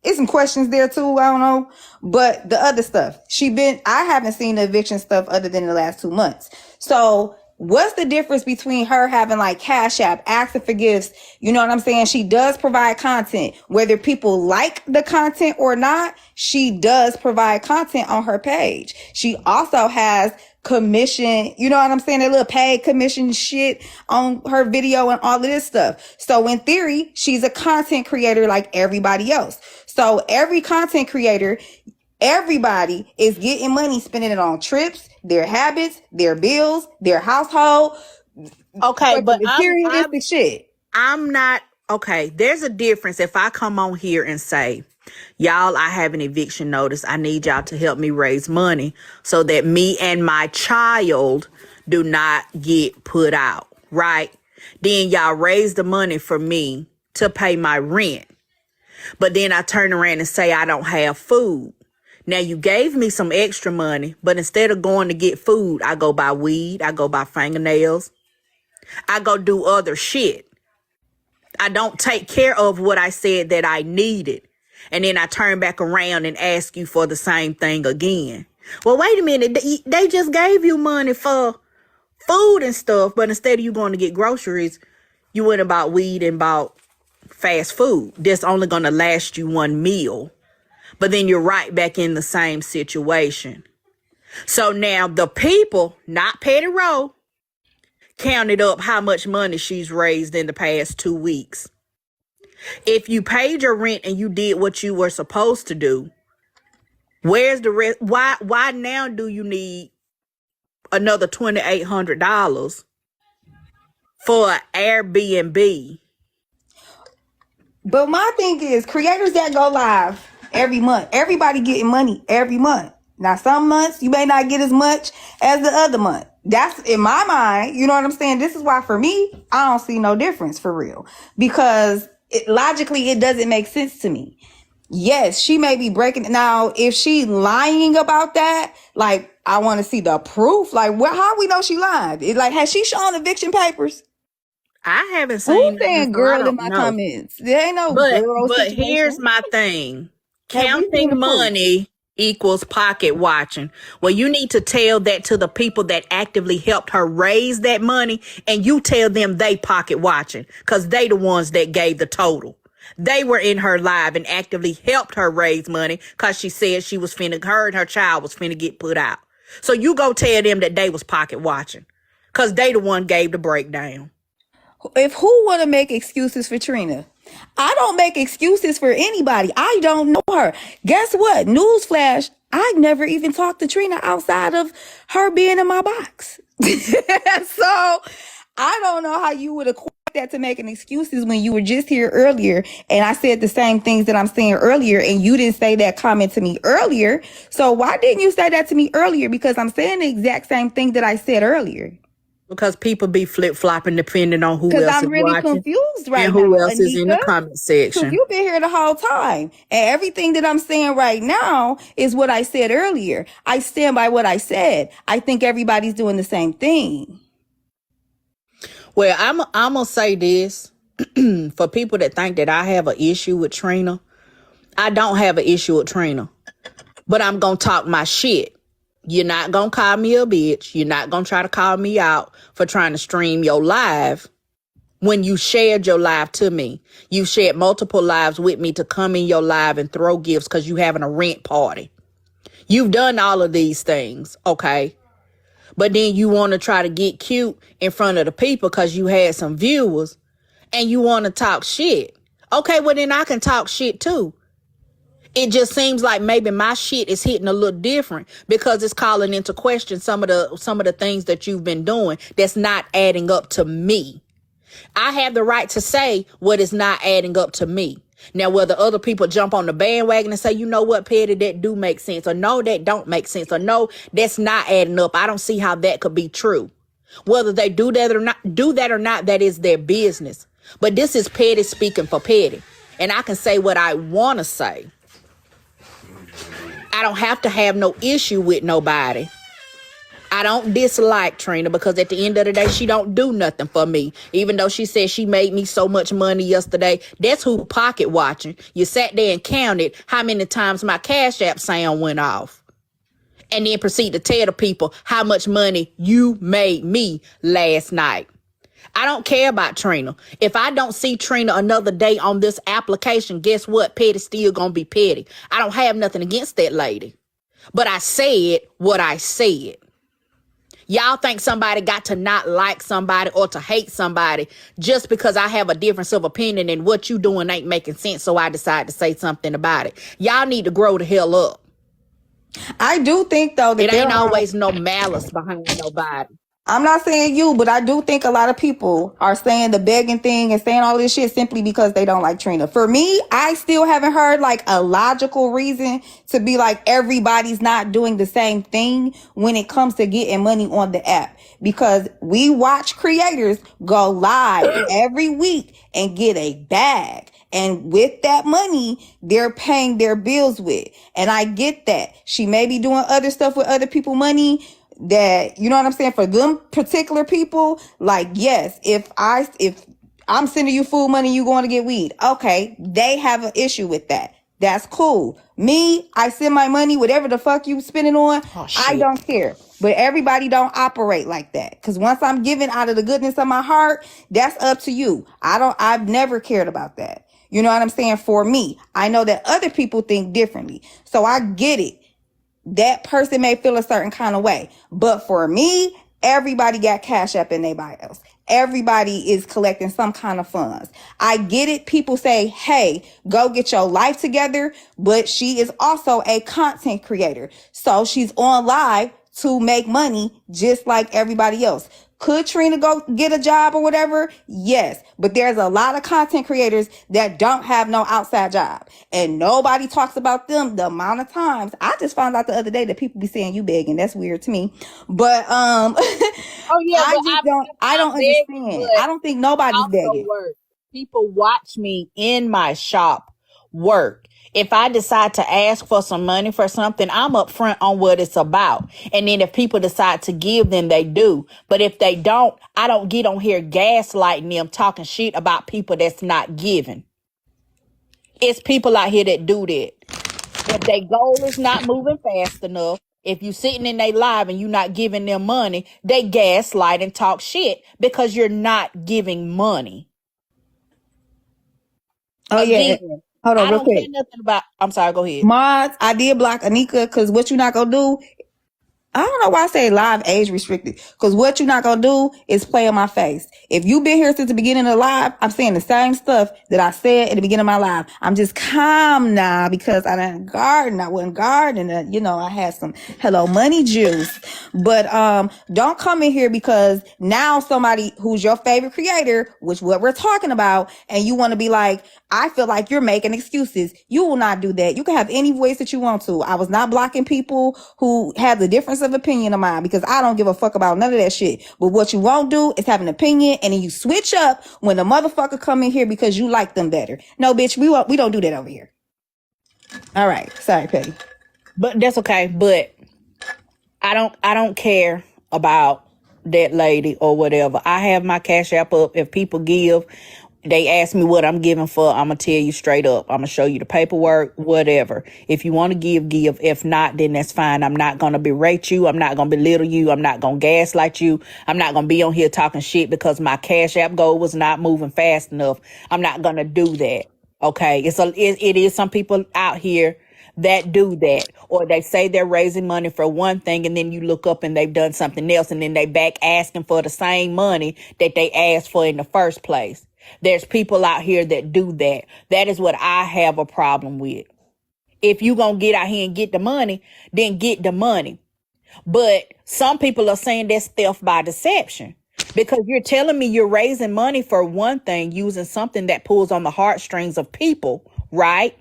there's some questions there too. I don't know. But the other stuff, I haven't seen the eviction stuff other than the last 2 months. So what's the difference between her having like Cash App, asking for gifts? You know what I'm saying? She does provide content. Whether people like the content or not, she does provide content on her page. She also has commission, you know what I'm saying? That little paid commission shit on her video and all of this stuff. So in theory, she's a content creator like everybody else. So every content creator, everybody is getting money, spending it on trips, their habits, their bills, their household. okay, but materialistic shit. I'm not okay. There's a difference if I come on here and say, y'all, I have an eviction notice. I need y'all to help me raise money so that me and my child do not get put out, right? Then y'all raise the money for me to pay my rent. But then I turn around and say I don't have food. Now you gave me some extra money, but instead of going to get food, I go buy weed, I go buy fingernails, I go do other shit. I don't take care of what I said that I needed. And then I turn back around and ask you for the same thing again. Well, wait a minute. They just gave you money for food and stuff, but instead of you going to get groceries, you went and bought weed and bought fast food. That's only going to last you one meal. But then you're right back in the same situation. So now the people, not PettyRo, counted up how much money she's raised in the past 2 weeks. If you paid your rent and you did what you were supposed to do, where's the rest? Why now do you need another $2,800 for an Airbnb? But my thing is, creators that go live every month, everybody getting money every month. Now, some months you may not get as much as the other month. That's in my mind. You know what I'm saying? This is why for me, I don't see no difference for real. Because logically, it doesn't make sense to me. Yes, she may be breaking. Now, if she lying about that, like, I want to see the proof. Like, how we know she lied? Like, has she shown eviction papers? I haven't Who's seen nothing, saying so I girl in don't my know. comments? There ain't no But girl here's situation. my thing. Have we seen Counting the proof? money equals pocket watching. Well, you need to tell that to the people that actively helped her raise that money, and you tell them they pocket watching because they the ones that gave the total. They were in her live and actively helped her raise money because she said she was finna, her and her child was finna get put out. So you go tell them that they was pocket watching because they the one gave the breakdown. If who want to make excuses for Trina? I don't make excuses for anybody. I don't know her. Guess what? Newsflash, I never even talked to Trina outside of her being in my box. So I don't know how you would equate that to making excuses when you were just here earlier and I said the same things that I'm saying earlier and you didn't say that comment to me earlier. So why didn't you say that to me earlier? Because I'm saying the exact same thing that I said earlier. Because people be flip-flopping depending on who Because else I'm is really watching confused right and now, who else is in the Anika. comment Because section. you've been here the whole time. And everything that I'm saying right now is what I said earlier. I stand by what I said. I think everybody's doing the same thing. Well, I'm going to say this. For people that think that I have an issue with Trina, I don't have an issue with Trina. But I'm going to talk my shit. You're not going to call me a bitch. You're not going to try to call me out for trying to stream your live when you shared your live to me. You shared multiple lives with me to come in your live and throw gifts because you having a rent party. You've done all of these things, okay? But then you want to try to get cute in front of the people because you had some viewers and you want to talk shit. Okay, well then I can talk shit too. It just seems like maybe my shit is hitting a little different because it's calling into question some of the things that you've been doing that's not adding up to me. I have the right to say what is not adding up to me. Now, whether other people jump on the bandwagon and say, you know what, Petty, that do make sense, or no, that don't make sense, or no, that's not adding up. I don't see how that could be true. Whether they do that or not, that is their business. But this is Petty speaking for Petty. And I can say what I want to say. I don't have to have no issue with nobody. I don't dislike Trina because at the end of the day, she don't do nothing for me. Even though she said she made me so much money yesterday, that's who pocket watching. You sat there and counted how many times my Cash App sound went off. And then proceed to tell the people how much money you made me last night. I don't care about Trina. If I don't see Trina another day on this application, guess what? Petty's still gonna be petty. I don't have nothing against that lady. But I said what I said. Y'all think somebody got to not like somebody or to hate somebody just because I have a difference of opinion and what you doing ain't making sense, so I decide to say something about it. Y'all need to grow the hell up. I do think, though, that it ain't always no malice behind nobody. I'm not saying you, but I do think a lot of people are saying the begging thing and saying all this shit simply because they don't like Trina. For me, I still haven't heard like a logical reason to be like everybody's not doing the same thing when it comes to getting money on the app. Because we watch creators go live every week and get a bag. And with that money, they're paying their bills with. And I get that. She may be doing other stuff with other people's money that, you know what I'm saying? For them particular people, like, yes, if I'm sending you food money, you going to get weed. Okay. They have an issue with that. That's cool. Me, I send my money, whatever the fuck you spending on. I don't care. But everybody don't operate like that. Cause once I'm giving out of the goodness of my heart, that's up to you. I've never cared about that. You know what I'm saying? For me, I know that other people think differently. So I get it. That person may feel a certain kind of way. But for me, everybody got Cash App in their bios. Everybody is collecting some kind of funds. I get it. People say, hey, go get your life together. But she is also a content creator. So she's on live to make money just like everybody else. Could Trina go get a job or whatever? Yes. But there's a lot of content creators that don't have no outside job. And nobody talks about them the amount of times. I just found out the other day that people be saying you begging. That's weird to me. But Oh yeah, but I I'm don't begging, understand. but I don't think nobody's also begging. work. People watch me in my shop work. If I decide to ask for some money for something, I'm upfront on what it's about. And then if people decide to give, then they do. But if they don't, I don't get on here gaslighting them, talking shit about people that's not giving. It's people out here that do that. If their goal is not moving fast enough, if you sitting in their live and you not giving them money, they gaslight and talk shit because you're not giving money. Oh yeah. Again, Hold on I real don't care quick. nothing about. I'm sorry. Go ahead. Mods, I did block Anika because what you not gonna do, I don't know why I say live age restricted. Because what you're not gonna do is play in my face. If you've been here since the beginning of the live, I'm saying the same stuff that I said at the beginning of my live. I'm just calm now because I didn't garden. I wasn't gardening. You know, I had some Hello Money juice. But don't come in here because now somebody who's your favorite creator, which what we're talking about, and you want to be like, I feel like you're making excuses. You will not do that. You can have any voice that you want to. I was not blocking people who have the difference of opinion of mine because I don't give a fuck about none of that shit. But what you won't do is have an opinion and then you switch up when the motherfucker come in here because you like them better. No, bitch, we don't do that over here. All right. Sorry, Petty. But that's okay. But I don't care about that lady or whatever. I have my Cash App up. If people give, they ask me what I'm giving for, I'm going to tell you straight up. I'm going to show you the paperwork, whatever. If you want to give, give. If not, then that's fine. I'm not going to berate you. I'm not going to belittle you. I'm not going to gaslight you. I'm not going to be on here talking shit because my Cash App goal was not moving fast enough. I'm not going to do that. Okay. It is some people out here that do that, or they say they're raising money for one thing and then you look up and they've done something else and then they back asking for the same money that they asked for in the first place. There's people out here that do that. That is what I have a problem with. If you gonna get out here and get the money, then get the money. But some people are saying that's theft by deception because you're telling me you're raising money for one thing using something that pulls on the heartstrings of people, right?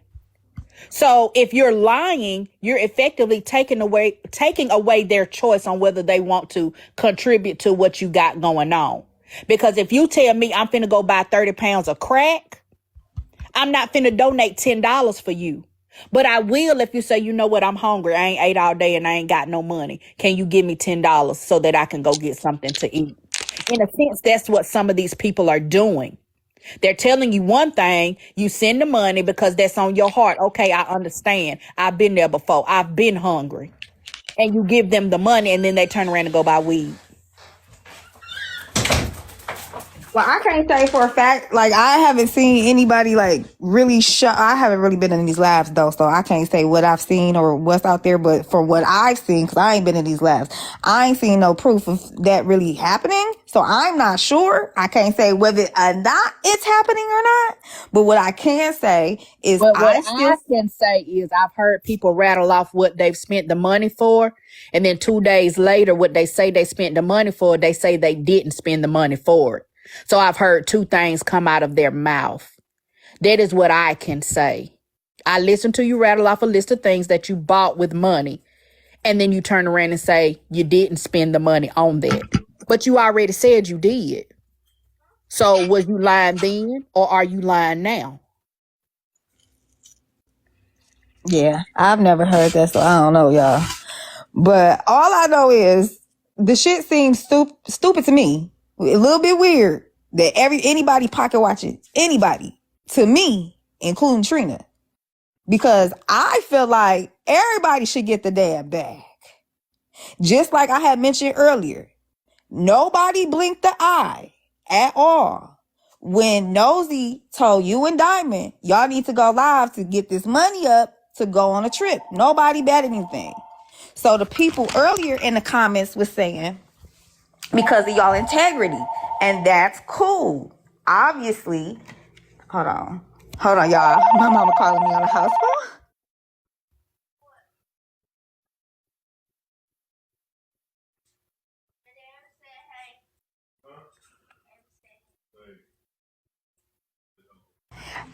So if you're lying, you're effectively taking away their choice on whether they want to contribute to what you got going on. Because if you tell me I'm finna go buy 30 pounds of crack, I'm not finna donate $10 for you. But I will if you say, you know what, I'm hungry. I ain't ate all day and I ain't got no money. Can you give me $10 so that I can go get something to eat? In a sense, that's what some of these people are doing. They're telling you one thing, you send the money because that's on your heart. Okay, I understand. I've been there before. I've been hungry. And you give them the money and then they turn around and go buy weed. Well, I can't say for a fact, like, I haven't seen anybody, like, really I haven't really been in these labs, though, so I can't say what I've seen or what's out there, but for what I've seen, because I ain't been in these labs, I ain't seen no proof of that really happening, so I'm not sure. I can't say whether or not it's happening or not, but what I can say is But what I can say is I've heard people rattle off what they've spent the money for, and then 2 days later, what they say they spent the money for, they say they didn't spend the money for it. So I've heard two things come out of their mouth. That is what I can say. I listened to you rattle off a list of things that you bought with money, and then you turn around and say you didn't spend the money on that. But you already said you did. So was you lying then, or are you lying now? Yeah, I've never heard that, so I don't know, y'all. But all I know is the shit seems stupid to me. A little bit weird that anybody pocket watching anybody, to me, including Trina, because I feel like everybody should get the damn bag. Just like I had mentioned earlier, nobody blinked the eye at all when Nosy told you and Diamond, y'all need to go live to get this money up to go on a trip. Nobody bet anything. So the people earlier in the comments was saying, because of y'all integrity. And that's cool. Obviously, hold on, y'all. My mama calling me on the house phone.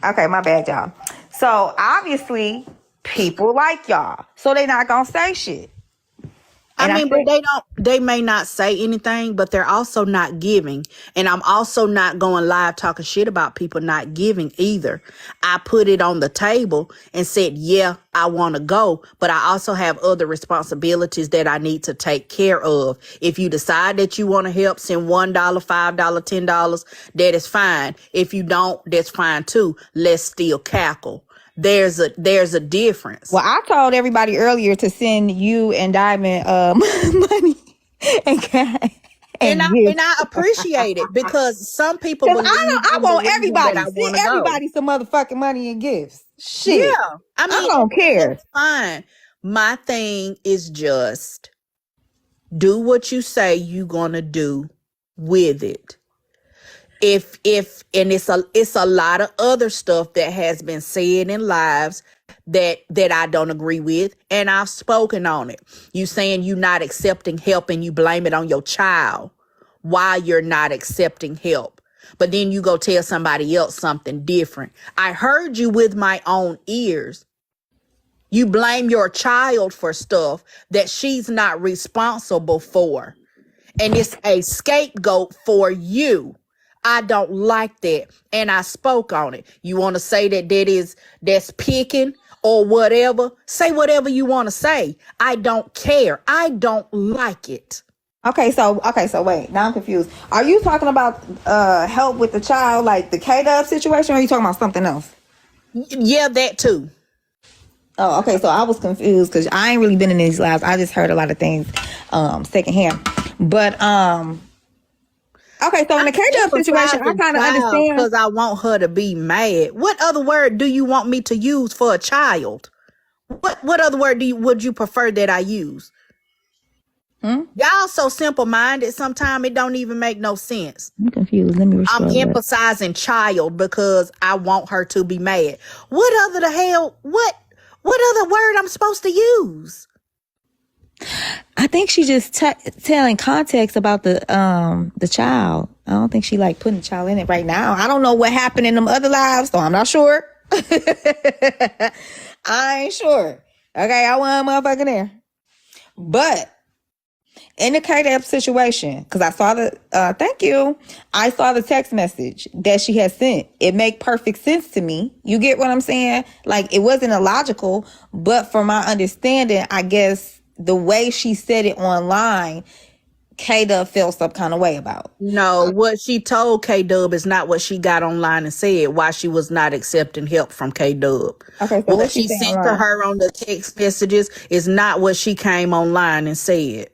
Okay, my bad, y'all. So obviously, people like y'all, so they not gonna say shit. I And I mean, but think they may not say anything, but they're also not giving. And I'm also not going live talking shit about people not giving either. I put it on the table and said, yeah, I want to go, but I also have other responsibilities that I need to take care of. If you decide that you want to help, send $1, $5, $10, that is fine. If you don't, that's fine too. Let's still cackle. There's a difference. well, I told everybody earlier to send you and Diamond money and cash And and gifts. I appreciate it because some people Cause believe I in the want reason that everybody, I send want to go. everybody some motherfucking money and gifts. Shit, Yeah. I I mean, don't care. that's fine. My thing is just do what you say you gonna do with it. If and it's a lot of other stuff that has been said in lives that I don't agree with, and I've spoken on it. You saying you not accepting help and you blame it on your child why you're not accepting help. But then you go tell somebody else something different. I heard you with my own ears. You blame your child for stuff that she's not responsible for. And it's a scapegoat for you. I don't like that. And I spoke on it. You want to say that's picking or whatever? Say whatever you want to say. I don't care. I don't like it. Okay, so wait, now I'm confused. Are you talking about help with the child, like the K-Dub situation, or are you talking about something else? Yeah, that too. Oh, okay. So I was confused because I ain't really been in these lives. I just heard a lot of things secondhand. But okay, so in the K-Dub situation, I kind of understand. because I want her to be mad. What other word do you want me to use for a child? What other word would you prefer that I use? Y'all so simple minded. Sometimes it don't even make no sense. I'm confused. Let me I'm restore that. emphasizing child because I want her to be mad. What other the hell? What other word I'm supposed to use? I think she just telling context about the child. I don't think she like putting the child in it right now. I don't know what happened in them other lives, so I'm not sure. I ain't sure. Okay, I wasn't motherfucking there. But in the K-Dub situation, because I saw thank you. I saw the text message that she had sent. It make perfect sense to me. You get what I'm saying? Like, it wasn't illogical, but from my understanding, I guess the way she said it online, K-Dub felt some kind of way about. No, what she told K-Dub is not what she got online and said why she was not accepting help from K-Dub. Okay, so What what she she said sent to online? her on the text messages is not what she came online and said.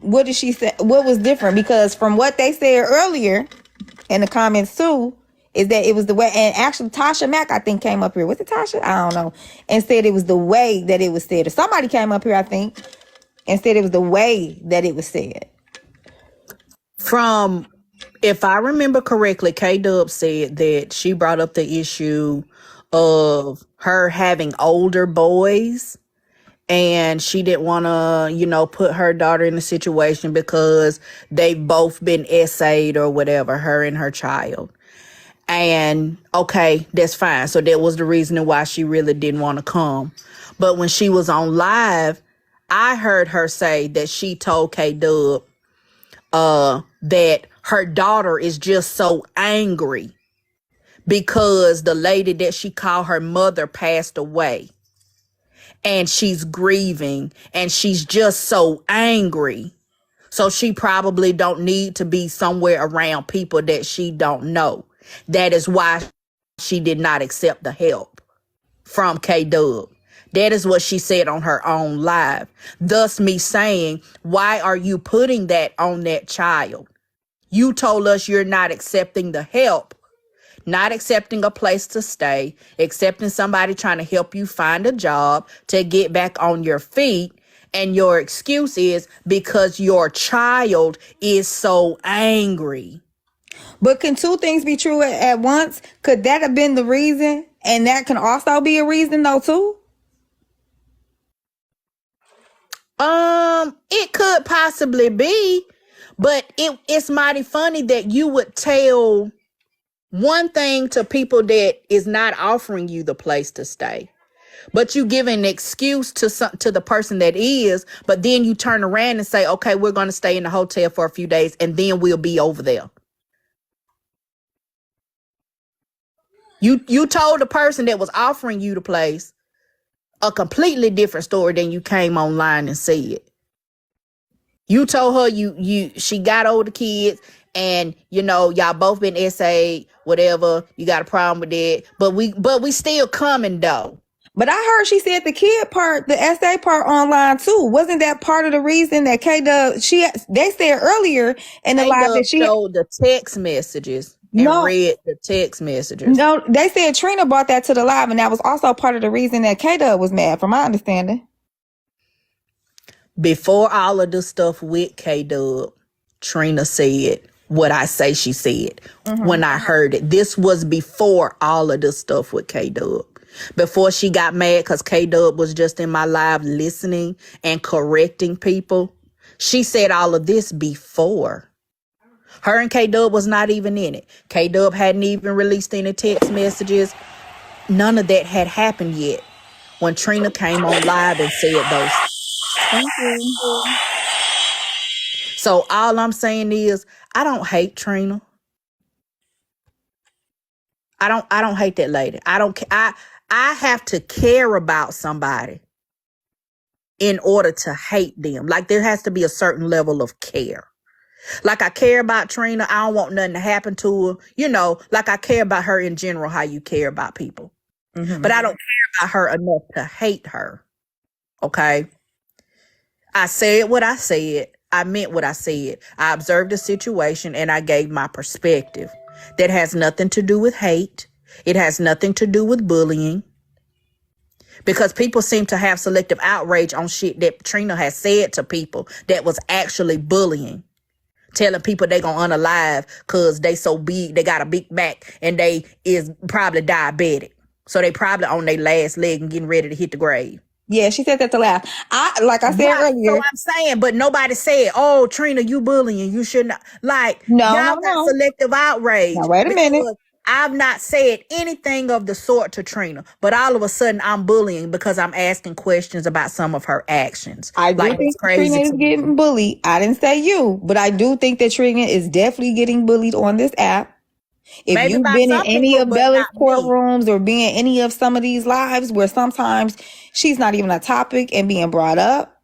What did she say? What was different? Because from what they said earlier in the comments too, is that it was the way, and actually Tasha Mack, I think, came up here. Was it Tasha? I don't know. And said it was the way that it was said. Or somebody came up here, I think, and said it was the way that it was said. From, if I remember correctly, K-Dub said that she brought up the issue of her having older boys and she didn't want to, put her daughter in a situation because they've both been essayed or whatever, her and her child. And okay, that's fine. So that was the reason why she really didn't want to come. But when she was on live, I heard her say that she told K-Dub that her daughter is just so angry because the lady that she called her mother passed away. And she's grieving and she's just so angry. So she probably don't need to be somewhere around people that she don't know. That is why she did not accept the help from K-Dub. That is what she said on her own live. Thus me saying, why are you putting that on that child? You told us you're not accepting the help, not accepting a place to stay, accepting somebody trying to help you find a job to get back on your feet. And your excuse is because your child is so angry. But can two things be true at once? Could that have been the reason? And that can also be a reason though too? It could possibly be, but it's mighty funny that you would tell One thing to people that is not offering you the place to stay, but you give an excuse to the person that is, but then you turn around and say, okay, we're going to stay in the hotel for a few days and then we'll be over there. You told the person that was offering you the place a completely different story than you came online and said. You told her she got older kids and y'all both been essayed, whatever, you got a problem with that, but we still coming though. But I heard she said the kid part, the essay part online too. Wasn't that part of the reason that K-Dub, they said earlier in the live that she showed the text messages and read the text messages. No, they said Trina brought that to the live, and that was also part of the reason that K-Dub was mad, from my understanding. Before all of the stuff with K-Dub, Trina said what I say she said when I heard it. This was before all of the stuff with K-Dub. Before she got mad because K-Dub was just in my live listening and correcting people. She said all of this before. Her and K-Dub was not even in it. K-Dub hadn't even released any text messages. None of that had happened yet when Trina came on live and said those. Thank you. So all I'm saying is I don't hate Trina. I don't hate that lady. I have to care about somebody in order to hate them. Like there has to be a certain level of care. Like I care about Trina. I don't want nothing to happen to her. Like I care about her in general, how you care about people. But I don't care about her enough to hate her. Okay? I said what I said. I meant what I said. I observed the situation and I gave my perspective. That has nothing to do with hate. It has nothing to do with bullying. Because people seem to have selective outrage on shit that Trina has said to people that was actually bullying. Telling people they gonna unalive because they so big, they got a big back and they is probably diabetic. So they probably on their last leg and getting ready to hit the grave. Yeah, she said that to laugh. Like I said earlier. So I'm saying, but nobody said, "Oh, Trina, you bullying. You should not." Like, y'all got selective outrage. Now, wait a minute. I've not said anything of the sort to Trina, but all of a sudden I'm bullying because I'm asking questions about some of her actions. I do think Trina is getting bullied. I didn't say you, but I do think that Trina is definitely getting bullied on this app. If you've been in any of Bella's courtrooms or been in any of some of these lives where sometimes she's not even a topic and being brought up,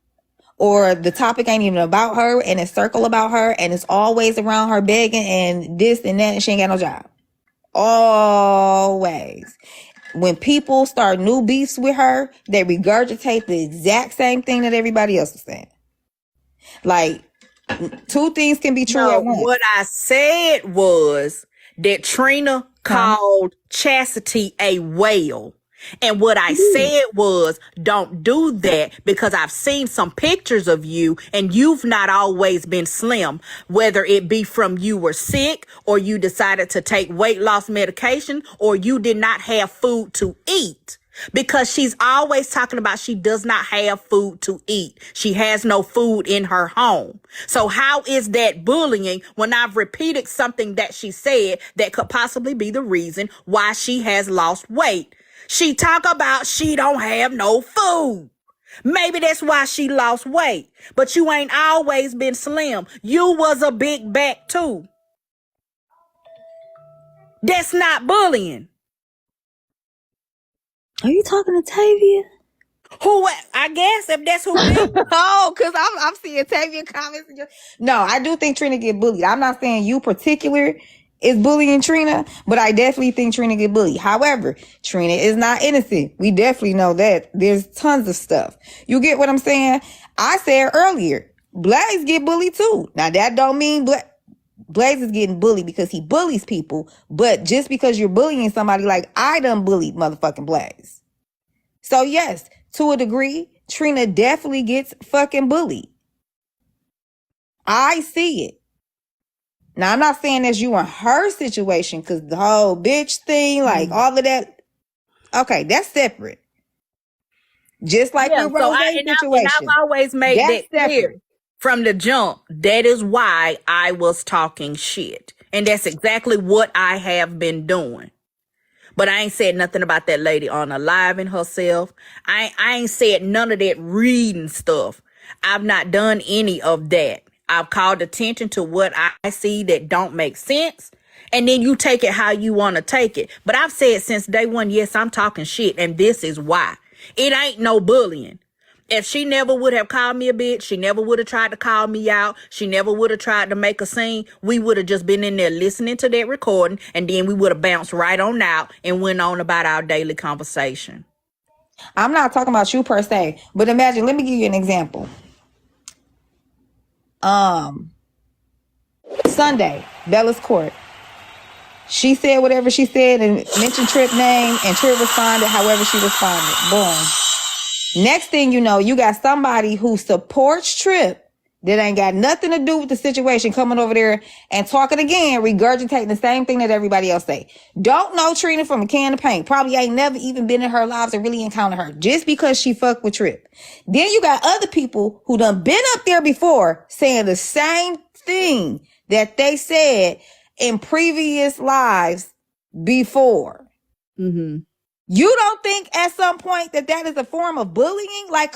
or the topic ain't even about her and it's circle about her and it's always around her begging and this and that and she ain't got no job. Always. When people start new beefs with her, they regurgitate the exact same thing that everybody else is saying. Like, two things can be true at once. What I said was that Trina called Chastity a whale. And what I said was, don't do that because I've seen some pictures of you and you've not always been slim, whether it be from you were sick or you decided to take weight loss medication or you did not have food to eat. Because she's always talking about she does not have food to eat. She has no food in her home. So how is that bullying when I've repeated something that she said that could possibly be the reason why she has lost weight? She talk about she don't have no food. Maybe that's why she lost weight. But you ain't always been slim. You was a big back too. That's not bullying. Are you talking to Tavia? Who? I guess if that's who. Oh, because I'm seeing Tavia comments. No, I do think Trina get bullied. I'm not saying you particular is bullying Trina, but I definitely think Trina get bullied. However, Trina is not innocent. We definitely know that. There's tons of stuff. You get what I'm saying? I said earlier, Blaze get bullied too. Now that don't mean Blaze is getting bullied because he bullies people, but just because you're bullying somebody, like I done bullied motherfucking Blaze. So yes, to a degree, Trina definitely gets fucking bullied. I see it. Now, I'm not saying that's you in her situation, because the whole bitch thing, like all of that, okay, that's separate. Just like the Rosé situation. And I've always made that clear from the jump. That is why I was talking shit. And that's exactly what I have been doing. But I ain't said nothing about that lady on alive in herself. I ain't said none of that reading stuff. I've not done any of that. I've called attention to what I see that don't make sense. And then you take it how you want to take it. But I've said since day one, yes, I'm talking shit. And this is why. It ain't no bullying. If she never would have called me a bitch, she never would have tried to call me out, she never would have tried to make a scene, we would have just been in there listening to that recording, and then we would have bounced right on out and went on about our daily conversation. I'm not talking about you per se, but imagine, let me give you an example. Sunday, Bella's Court. She said whatever she said and mentioned Trip name, and Trip responded however she responded. Boom. Next thing you know, you got somebody who supports Trip that ain't got nothing to do with the situation coming over there and talking again, regurgitating the same thing that everybody else say. Don't know Trina from a can of paint. Probably ain't never even been in her lives or really encountered her just because she fucked with Trip. Then you got other people who done been up there before saying the same thing that they said in previous lives before. Mm-hmm. You don't think at some point that is a form of bullying? I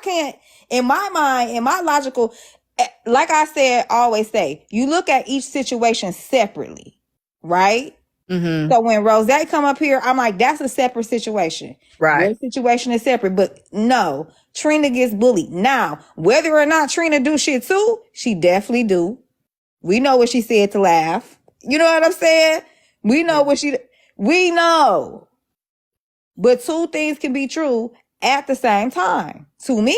can't, in my mind, in my logical, like I said, always say, you look at each situation separately, right? Mm-hmm. So when Rosé come up here, I'm like, that's a separate situation. Right. Your situation is separate, but no, Trina gets bullied. Now, whether or not Trina do shit too, she definitely do. We know what she said to laugh. You know what I'm saying? We know we know. But two things can be true at the same time. To me.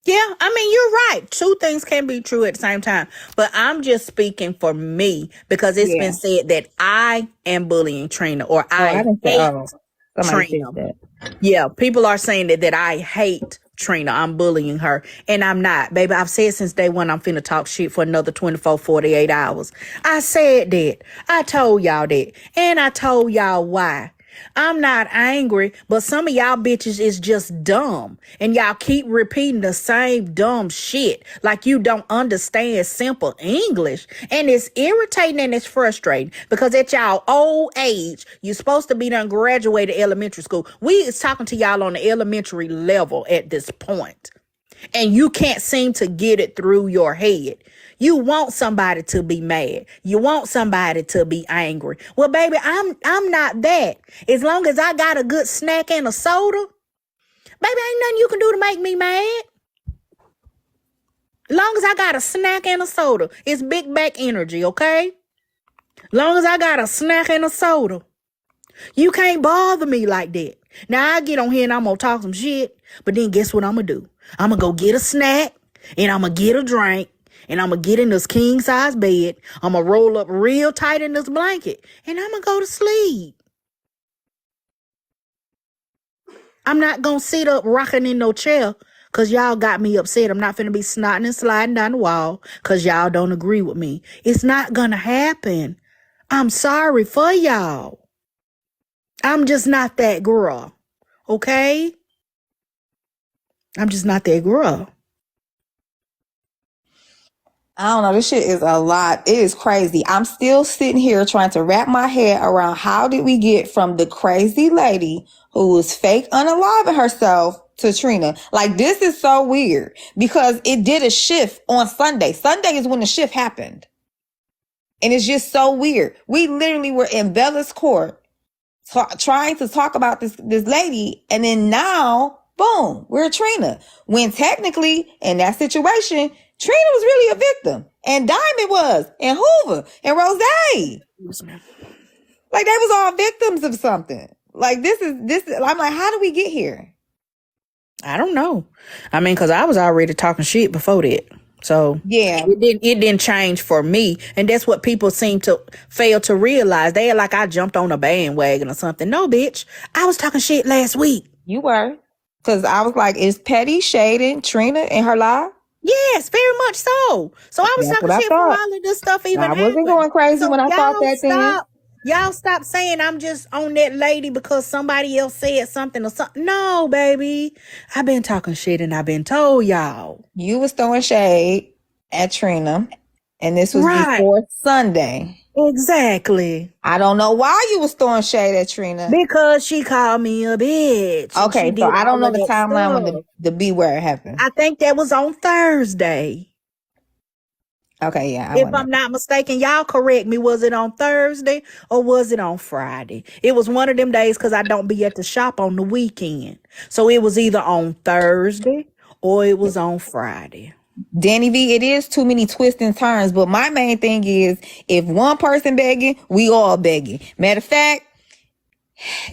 Yeah, I mean, you're right. Two things can be true at the same time. But I'm just speaking for me because it's been said that I am bullying Trina or I hate Trina. Yeah, people are saying that I hate Trina. I'm bullying her. And I'm not. Baby, I've said since day one I'm finna talk shit for another 24, 48 hours. I said that. I told y'all that. And I told y'all why. I'm not angry, but some of y'all bitches is just dumb. And y'all keep repeating the same dumb shit like you don't understand simple English. And it's irritating and it's frustrating because at y'all old age, you're supposed to be done graduated elementary school. We is talking to y'all on the elementary level at this point. And you can't seem to get it through your head. You want somebody to be mad. You want somebody to be angry. Well, baby, I'm not that. As long as I got a good snack and a soda, baby, ain't nothing you can do to make me mad. As long as I got a snack and a soda, it's big back energy, okay? Long as I got a snack and a soda, you can't bother me like that. Now I get on here and I'm gonna talk some shit, but then guess what I'm gonna do? I'm gonna go get a snack and I'm gonna get a drink. And I'm going to get in this king size bed. I'm going to roll up real tight in this blanket. And I'm going to go to sleep. I'm not going to sit up rocking in no chair because y'all got me upset. I'm not finna be snotting and sliding down the wall because y'all don't agree with me. It's not going to happen. I'm sorry for y'all. I'm just not that girl. Okay? I'm just not that girl. I don't know. This shit is a lot. It is crazy. I'm still sitting here trying to wrap my head around how did we get from the crazy lady who was fake unaliving herself to Trina. Like, this is so weird because it did a shift on Sunday. Sunday is when the shift happened. And it's just so weird. We literally were in Bella's court trying to talk about this lady. And then now, boom, we're Trina. When technically in that situation, Trina was really a victim, and Diamond was, and Hoover, and Rosé. Like, they was all victims of something. Like, this is, I'm like, how do we get here? I don't know. I mean, because I was already talking shit before that. So, yeah, it didn't change for me. And that's what people seem to fail to realize. They are like, I jumped on a bandwagon or something. No, bitch. I was talking shit last week. You were. Because I was like, is Petty shading Trina in her life? Yes, very much so. So I was talking shit for all of this stuff even happened. I wasn't going crazy when I thought that thing. Y'all stop saying I'm just on that lady because somebody else said something or something. No, baby. I've been talking shit and I've been told y'all. You was throwing shade at Trina. And this was Right. before Sunday. Exactly. I don't know why you was throwing shade at Trina. Because she called me a bitch. And she Okay, so did I don't all know of the that timeline when stuff. the B word happened. I think that was on Thursday. Okay, yeah. If I'm not mistaken, y'all correct me. Was it on Thursday or was it on Friday? It was one of them days because I don't be at the shop on the weekend. So it was either on Thursday or it was on Friday. Danny V, it is too many twists and turns, but my main thing is if one person begging, we all begging. Matter of fact,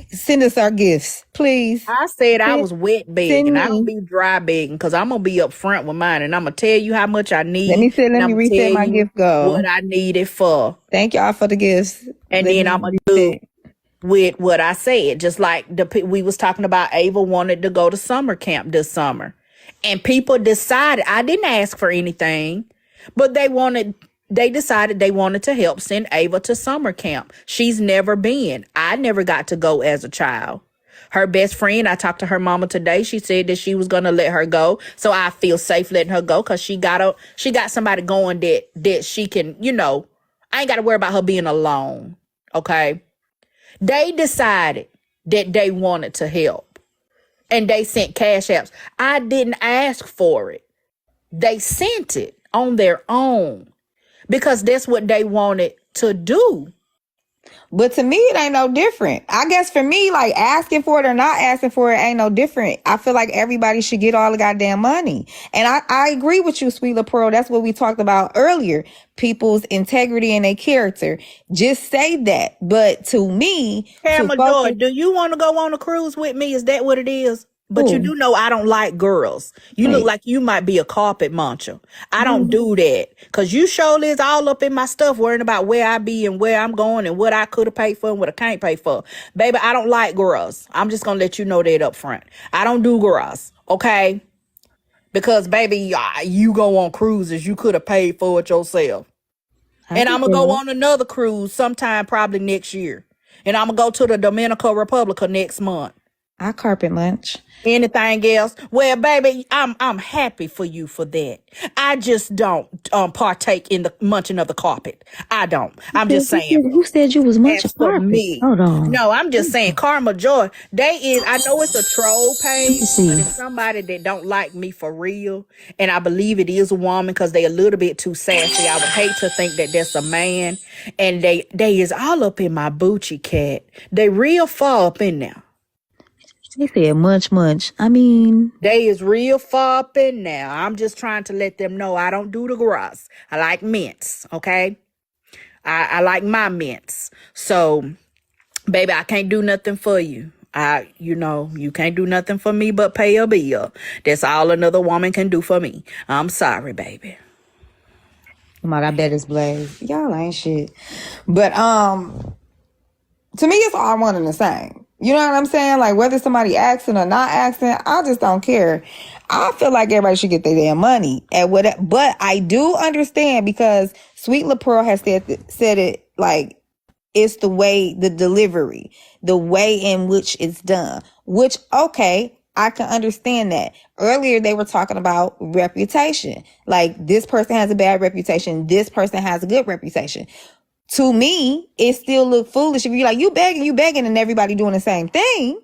send us our gifts, please. I said I was wet begging. Send I don't me. be dry begging because I'm going to be up front with mine and I'm going to tell you how much I need. Let And I'm me going to reset tell my you gift goal. what I need it for. Thank y'all for the gifts. And Let then me I'm going to do reset. with what I said. Just like we was talking about, Ava wanted to go to summer camp this summer. And people decided, I didn't ask for anything, but they decided they wanted to help send Ava to summer camp. She's never been. I never got to go as a child. Her best friend, I talked to her mama today. She said that she was going to let her go. So I feel safe letting her go because she got somebody going that she can, I ain't got to worry about her being alone. Okay. They decided that they wanted to help. And they sent cash apps. I didn't ask for it. They sent it on their own because that's what they wanted to do. But to me, it ain't no different. I guess for me, like asking for it or not asking for it ain't no different. I feel like everybody should get all the goddamn money. And I agree with you, Sweet La Pearl. That's what we talked about earlier. People's integrity and their character. Just say that. But to me, Camera Joy, do you want to go on a cruise with me? Is that what it is? But you do know I don't like girls. You look like you might be a carpet muncher. I don't do that. Because you surely is all up in my stuff worrying about where I be and where I'm going and what I could have paid for and what I can't pay for. Baby, I don't like girls. I'm just going to let you know that up front. I don't do girls. Okay? Because, baby, you go on cruises. You could have paid for it yourself. And I'm going to go on another cruise sometime probably next year. And I'm going to go to the Dominican Republic next month. I carpet munch. Anything else? Well, baby, I'm happy for you for that. I just don't partake in the munching of the carpet. I don't. I'm just saying. Who said you was munching As for carpet? me, Hold on. no, I'm just saying. Karma Joy, I know it's a troll page, but it's somebody that don't like me for real, and I believe it is a woman because they a little bit too sassy. I would hate to think that that's a man, and they is all up in my Bucci cat. They real far up in there. They said munch. I mean, they is real far up in there. I'm just trying to let them know I don't do the grass. I like mints, okay? I like my mints. So, baby, I can't do nothing for you. You can't do nothing for me but pay a bill. That's all another woman can do for me. I'm sorry, baby. Oh my God, that is Blaze. Y'all ain't shit. But to me, it's all one and the same. You know what I'm saying? Like whether somebody asking or not asking, I just don't care. I feel like everybody should get their damn money at what. But I do understand because Sweet La Pearl has said it like it's the way, the delivery, the way in which it's done. Which okay, I can understand that. Earlier they were talking about reputation. Like this person has a bad reputation. This person has a good reputation. To me, it still look foolish if you're like, you begging, and everybody doing the same thing.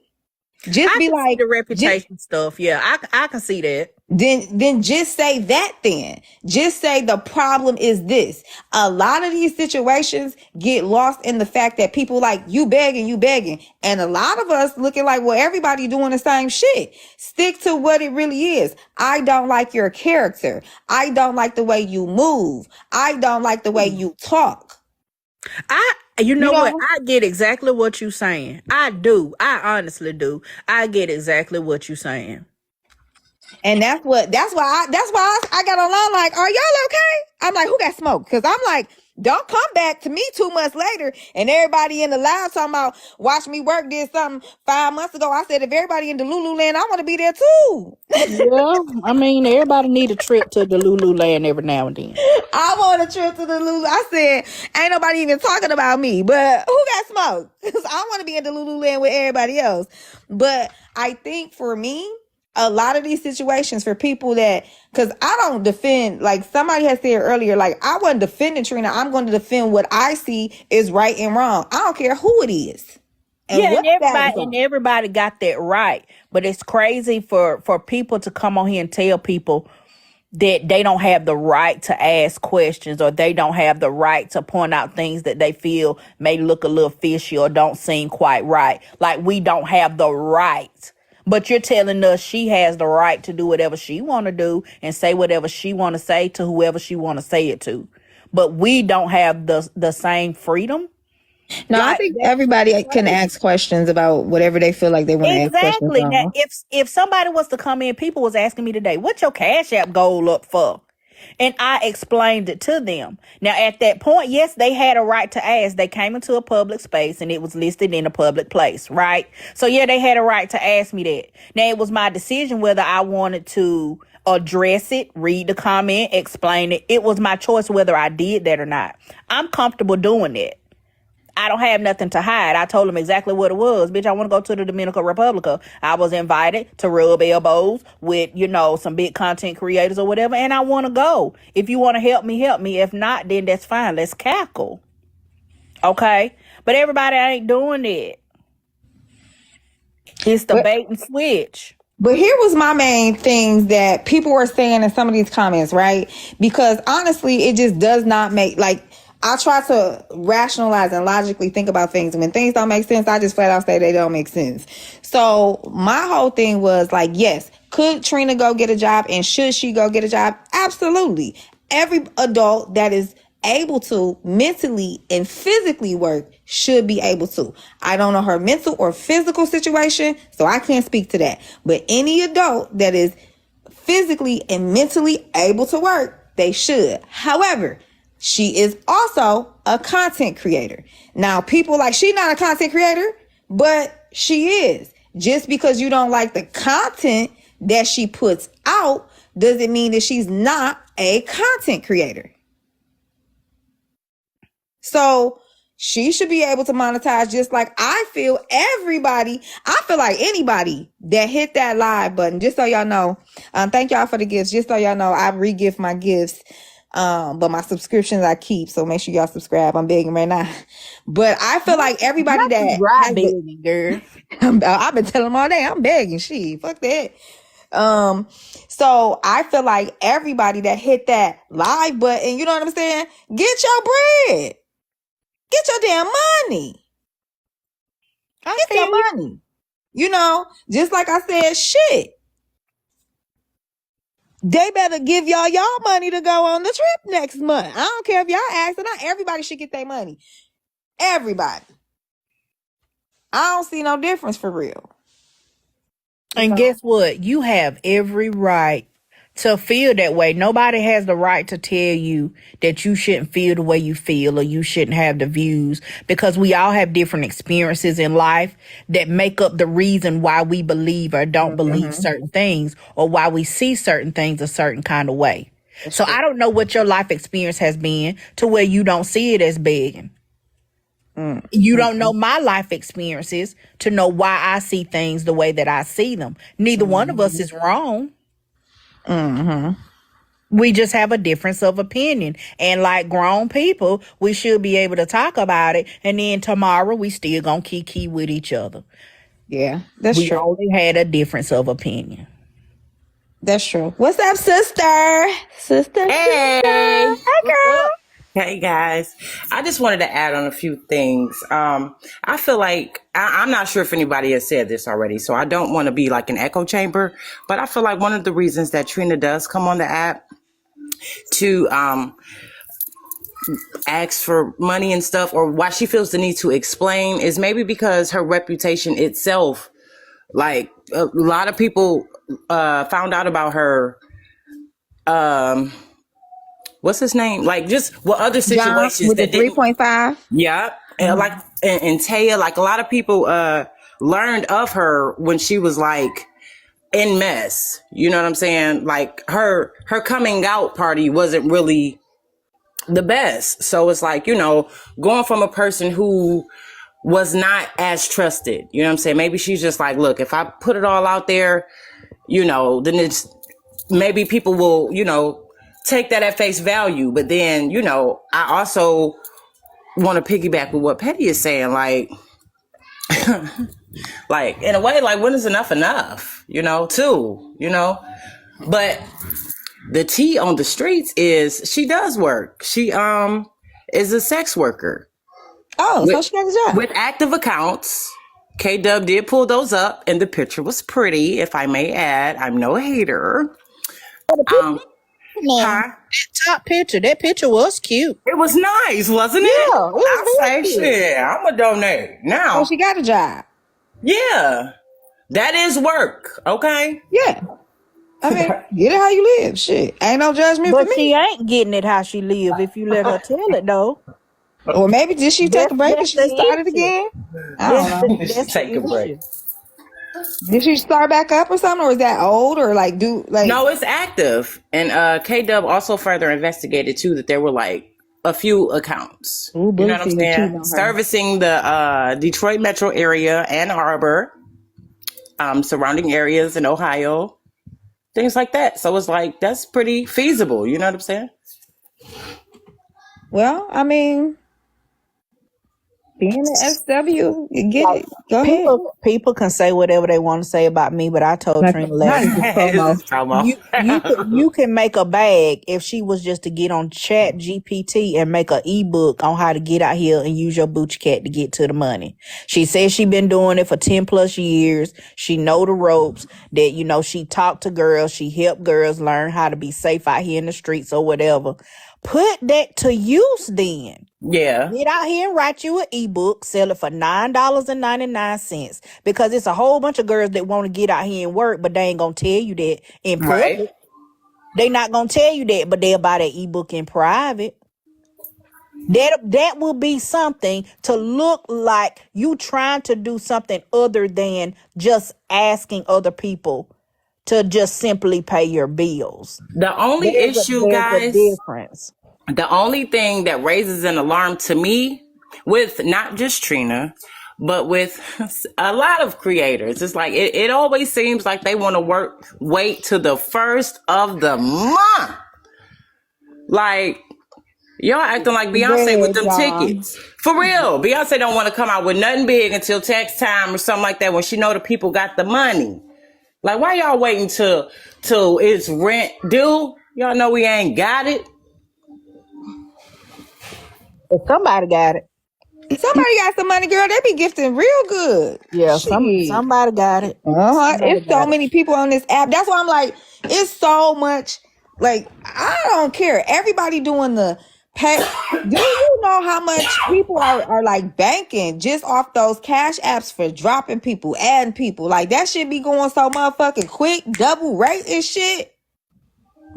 Just I be can like see the reputation stuff. Yeah, I can see that. Then just say that then. Just say the problem is this. A lot of these situations get lost in the fact that people like, you begging. And a lot of us looking like, well, everybody doing the same shit. Stick to what it really is. I don't like your character. I don't like the way you move. I don't like the way you talk. You know what? I get exactly what you're saying. I do. I honestly do. I get exactly what you're saying. And that's why I got online like, are y'all okay? I'm like, who got smoked? Because I'm like, don't come back to me 2 months later and everybody in the live talking about WatchMeWork did something 5 months ago. I said, if everybody in the Lululand, I want to be there too. Yeah, I mean, everybody need a trip to the Lululand every now and then. I want a trip to the Lulu. I said, ain't nobody even talking about me, but who got smoked? Because I want to be in the Lululand with everybody else. But I think for me, a lot of these situations for people that, because I don't defend, like somebody has said earlier, like I wasn't defending Trina. I'm going to defend what I see is right and wrong. I don't care who it is and Yeah, what that is and on. everybody got that right. But it's crazy for people to come on here and tell people that they don't have the right to ask questions, or they don't have the right to point out things that they feel may look a little fishy or don't seem quite right. Like we don't have the right. But you're telling us she has the right to do whatever she want to do and say whatever she want to say to whoever she want to say it to. But we don't have the same freedom. No, I Like think that's everybody can crazy. ask questions about whatever they feel like they want to ask questions Exactly. Now, on. if somebody was to come in, people was asking me today, "What's your Cash App goal up for?" And I explained it to them. Now, at that point, yes, they had a right to ask. They came into a public space and it was listed in a public place, right? So, yeah, they had a right to ask me that. Now, it was my decision whether I wanted to address it, read the comment, explain it. It was my choice whether I did that or not. I'm comfortable doing that. I don't have nothing to hide. I told them exactly what it was. Bitch, I want to go to the Dominican Republic. I was invited to rub elbows with, some big content creators or whatever, and I want to go. If you want to help me, help me. If not, then that's fine. Let's cackle. Okay? But everybody ain't doing it. It's the bait and switch. But here was my main things that people were saying in some of these comments, right? Because honestly, it just does not make, like, I try to rationalize and logically think about things. And when things don't make sense, I just flat out say they don't make sense. So my whole thing was like, yes, could Trina go get a job and should she go get a job? Absolutely. Every adult that is able to mentally and physically work should be able to. I don't know her mental or physical situation, so I can't speak to that. But any adult that is physically and mentally able to work, they should. However, she is also a content creator. Now, people like, she's not a content creator, but she is. Just because you don't like the content that she puts out doesn't mean that she's not a content creator. So she should be able to monetize just like I feel like anybody that hit that live button, just so y'all know, thank y'all for the gifts. Just so y'all know, I re-gift my gifts. But my subscriptions I keep, so make sure y'all subscribe. I'm begging right now. But I feel like everybody that has begging, girl. I've been telling them all day, I'm begging. Fuck that. So I feel like everybody that hit that live button, you know what I'm saying? Get your bread. Get your damn money. Get your money. Just like I said, shit. They better give y'all money to go on the trip next month. I don't care if y'all ask or not. Everybody should get their money. Everybody. I don't see no difference for real. And guess what? You have every right to feel that way. Nobody has the right to tell you that you shouldn't feel the way you feel or you shouldn't have the views, because we all have different experiences in life that make up the reason why we believe or don't believe certain things, or why we see certain things a certain kind of way. So I don't know what your life experience has been to where you don't see it as begging. You don't know my life experiences to know why I see things the way that I see them. Neither one of us is wrong. We just have a difference of opinion. And like grown people, we should be able to talk about it. And then tomorrow we still gonna kiki with each other. Yeah, that's We true. only had a difference of opinion. That's true. What's up, sister? Sister. Hey. Hey, girl. Hey guys, I just wanted to add on a few things. I feel like I'm not sure if anybody has said this already, so I don't want to be like an echo chamber, but I feel like one of the reasons that Trina does come on the app to ask for money and stuff, or why she feels the need to explain, is maybe because her reputation itself, like a lot of people found out about her what's his name? Like just what other situations John with the that didn't. 3.5. Yeah. And like, and Taya, like a lot of people learned of her when she was like in mess. You know what I'm saying? Like her coming out party wasn't really the best. So it's like, going from a person who was not as trusted, you know what I'm saying? Maybe she's just like, look, if I put it all out there, then it's maybe people will, take that at face value. But then, I also want to piggyback with what Petty is saying, like in a way, like when is enough, too, but the tea on the streets is she does work. She is a sex worker. Oh, so she got a job. With active accounts. K-Dub did pull those up, and the picture was pretty, if I may add. I'm no hater. Huh? Top picture. That picture was cute. It was nice, wasn't it? Yeah, it was I very say, cute. shit, I'm going to donate. Now, So she got a job. yeah, that is work, okay? Yeah. I mean, get it how you live. Shit. Ain't no judgment for But me. she ain't getting it how she live if you let her tell it, though. Or maybe did she take a break and That's she the started issue. again? I don't know. That's Take the a break. issue. Did she start back up or something? Or is that old? Or like No, it's active. And K-Dub also further investigated, too, that there were like a few accounts. Ooh, you know what I'm cheating on saying? her. Servicing the Detroit metro area, Ann Arbor, surrounding areas in Ohio, things like that. So it's like, that's pretty feasible. You know what I'm saying? Well, I mean, being an SW, you get it. Go ahead. People can say whatever they want to say about me, but I told Trina last This is promo. you can make a bag if she was just to get on Chat GPT and make an ebook on how to get out here and use your Boochie Cat to get to the money. She says she been doing it for 10 plus years. She know the ropes that, she talked to girls. She helped girls learn how to be safe out here in the streets or whatever. Put that to use then. Yeah. Get out here and write you an ebook, sell it for $9.99 because it's a whole bunch of girls that want to get out here and work, but they ain't gonna tell you that in public. Right. They not gonna tell you that, but they'll buy that ebook in private. That will be something to look like you trying to do something other than just asking other people to just simply pay your bills. The only issue, There's guys, a difference. the only thing that raises an alarm to me with not just Trina, but with a lot of creators, it's like it always seems like they want to wait to the first of the month. Like, y'all acting like Beyonce with them tickets. For real. Beyonce don't want to come out with nothing big until tax time or something like that when she know the people got the money. Like, why y'all waiting till it's rent due? Y'all know we ain't got it. If somebody got it. Somebody got some money, girl. They be gifting real good. Yeah, Shit. somebody got it. It's so many people on this app. That's why I'm like, it's so much. Like, I don't care. Everybody doing the pay. Do you know how much people are like banking just off those cash apps for dropping people, adding people? Like, that shit be going so motherfucking quick, double rate and shit.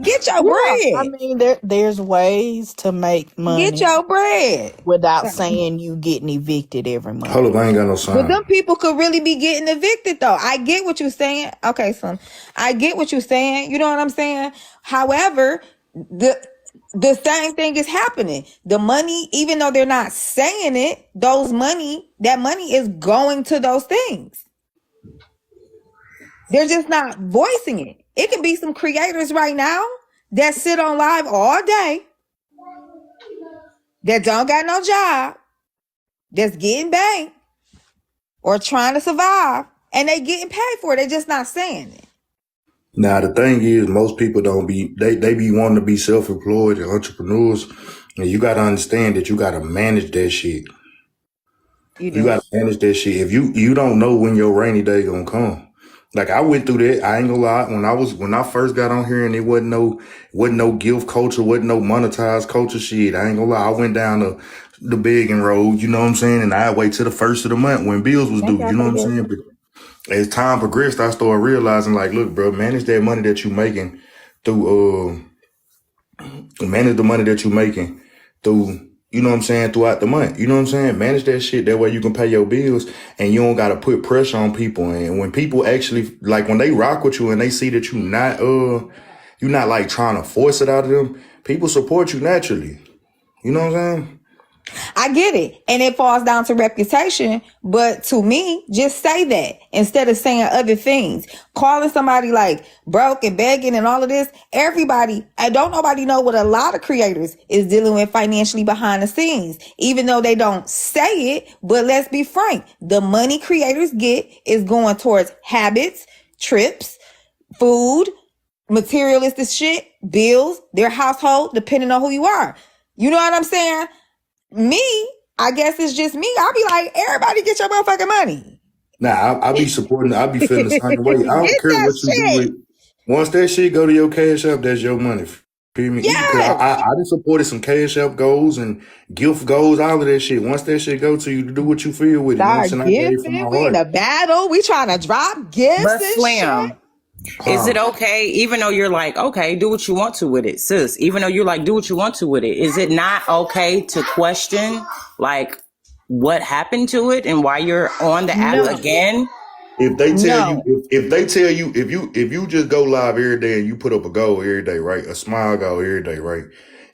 Get your bread. I mean, there's ways to make money. Get your bread. Without saying you getting evicted every month. Hold up, I ain't got no sign. But them people could really be getting evicted, though. I get what you're saying. Okay, son. I get what you're saying. You know what I'm saying? However, the same thing is happening. The money, even though they're not saying it, that money is going to those things. They're just not voicing it. It can be some creators right now that sit on live all day, that don't got no job, that's getting banked or trying to survive, and they getting paid for it. They're just not saying it. Now, the thing is, most people they be wanting to be self-employed and entrepreneurs, and you got to understand that you got to manage that shit. You got to manage that shit. If you don't know when your rainy day gonna come. Like, I went through that. I ain't gonna lie. When I first got on here and it wasn't no gift culture, wasn't no monetized culture shit. I ain't gonna lie. I went down the begging road, you know what I'm saying? And I wait till the first of the month when bills was due, you know what I'm saying? But as time progressed, I started realizing, like, look, bro, manage that money that you making through, manage the money that you making through, you know what I'm saying, throughout the month. You know what I'm saying? Manage that shit. That way you can pay your bills and you don't got to put pressure on people. And when people actually, like, when they rock with you and they see that you're not like trying to force it out of them, people support you naturally. You know what I'm saying? I get it. And it falls down to reputation. But to me, just say that instead of saying other things. Calling somebody like broke and begging and all of this. Everybody, I don't nobody know what a lot of creators is dealing with financially behind the scenes. Even though they don't say it, but let's be frank. The money creators get is going towards habits, trips, food, materialistic shit, bills, their household, depending on who you are. You know what I'm saying? Me, I guess it's just me. I'll be like, everybody get your motherfucking money. Nah, I be supporting. I be feeling the same way. I don't Get care that what you do shit. with. Once that shit go to your cash app, that's your money. Feel me? Because Yes. I done supported some cash app goals and gift goals, all of that shit. Once that shit go to you, to do what you feel with it. You know what I'm Start saying? I gave from my gifting. We in heart. a battle. We trying to drop gifts But and shit. Slim, is it okay, even though you're like, okay, do what you want to with it, sis, even though you're like, do what you want to with it, is it not okay to question, like, what happened to it and why you're on the app No. again? If they tell you, No. if they tell you, if you just go live every day and you put up a goal every day, right? A smile goal every day, right?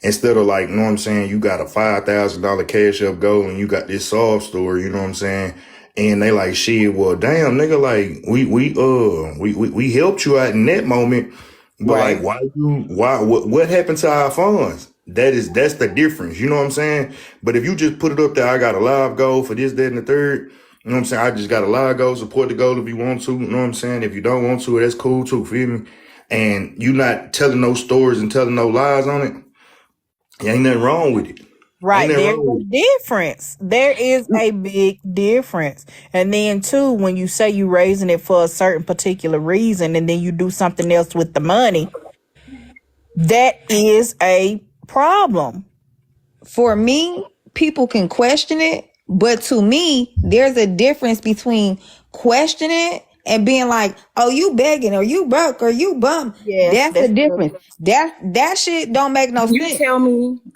Instead of like, you know what I'm saying, you got a $5,000 cash up goal and you got this soft story, you know what I'm saying? And they like, shit, well, damn, nigga, like, we helped you out in that moment. But like, Right. what happened to our funds? That's the difference. You know what I'm saying? But if you just put it up there, I got a live goal for this, that, and the third. You know what I'm saying? I just got a live goal, support the goal if you want to. You know what I'm saying? If you don't want to, that's cool too. Feel me? And you not telling no stories and telling no lies on it. Ain't nothing wrong with it. Ain't Right. nothing There's wrong a with difference. There is a big difference. And then too, when you say you raising it for a certain particular reason and then you do something else with the money, that is a problem. For me, people can question it, but to me, there's a difference between questioning it and being like, oh, you begging or you broke or you bum. Yes, That's the that's true. difference. That shit don't make no sense.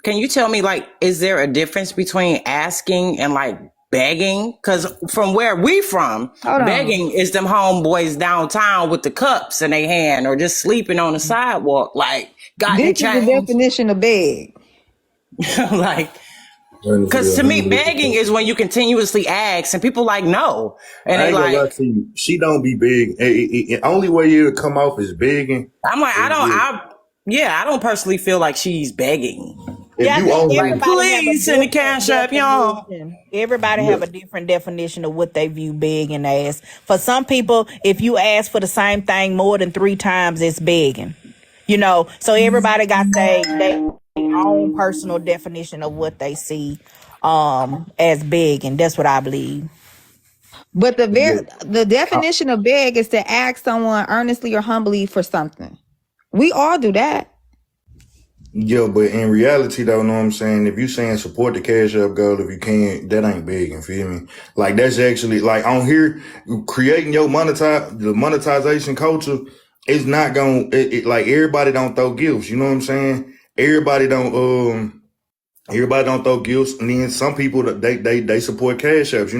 Can you tell me, like, is there a difference between asking and like begging? Because from where we from, Hold on. begging is them homeboys downtown with the cups in their hand or just sleeping on the sidewalk, like, got any This is the change? definition of beg. Like, it. because to me, begging I is when you continuously ask and people like no. And they ain't gonna lie like, to you. She don't be big. Only way you'll come off is begging. I'm like, Is I don't personally feel like she's begging. if Yeah, I you think only, Like, everybody have a please send the different cash app, y'all. definition. Everybody yeah. have a different definition of what they view begging as. For some people, if you ask for the same thing more than 3 times, it's begging. You know, so everybody got their own personal definition of what they see as begging. That's what I believe. But Yeah. the definition of beg is to ask someone earnestly or humbly for something. We all do that. Yeah, but in reality, though, know what I'm saying? If you saying support the cash up goal, if you can't, that ain't big, you feel me? Like, that's actually, like, on here, creating your the monetization culture is not going to, like, everybody don't throw gifts, you know what I'm saying? Everybody don't throw gifts, and then some people, they support cash apps, you know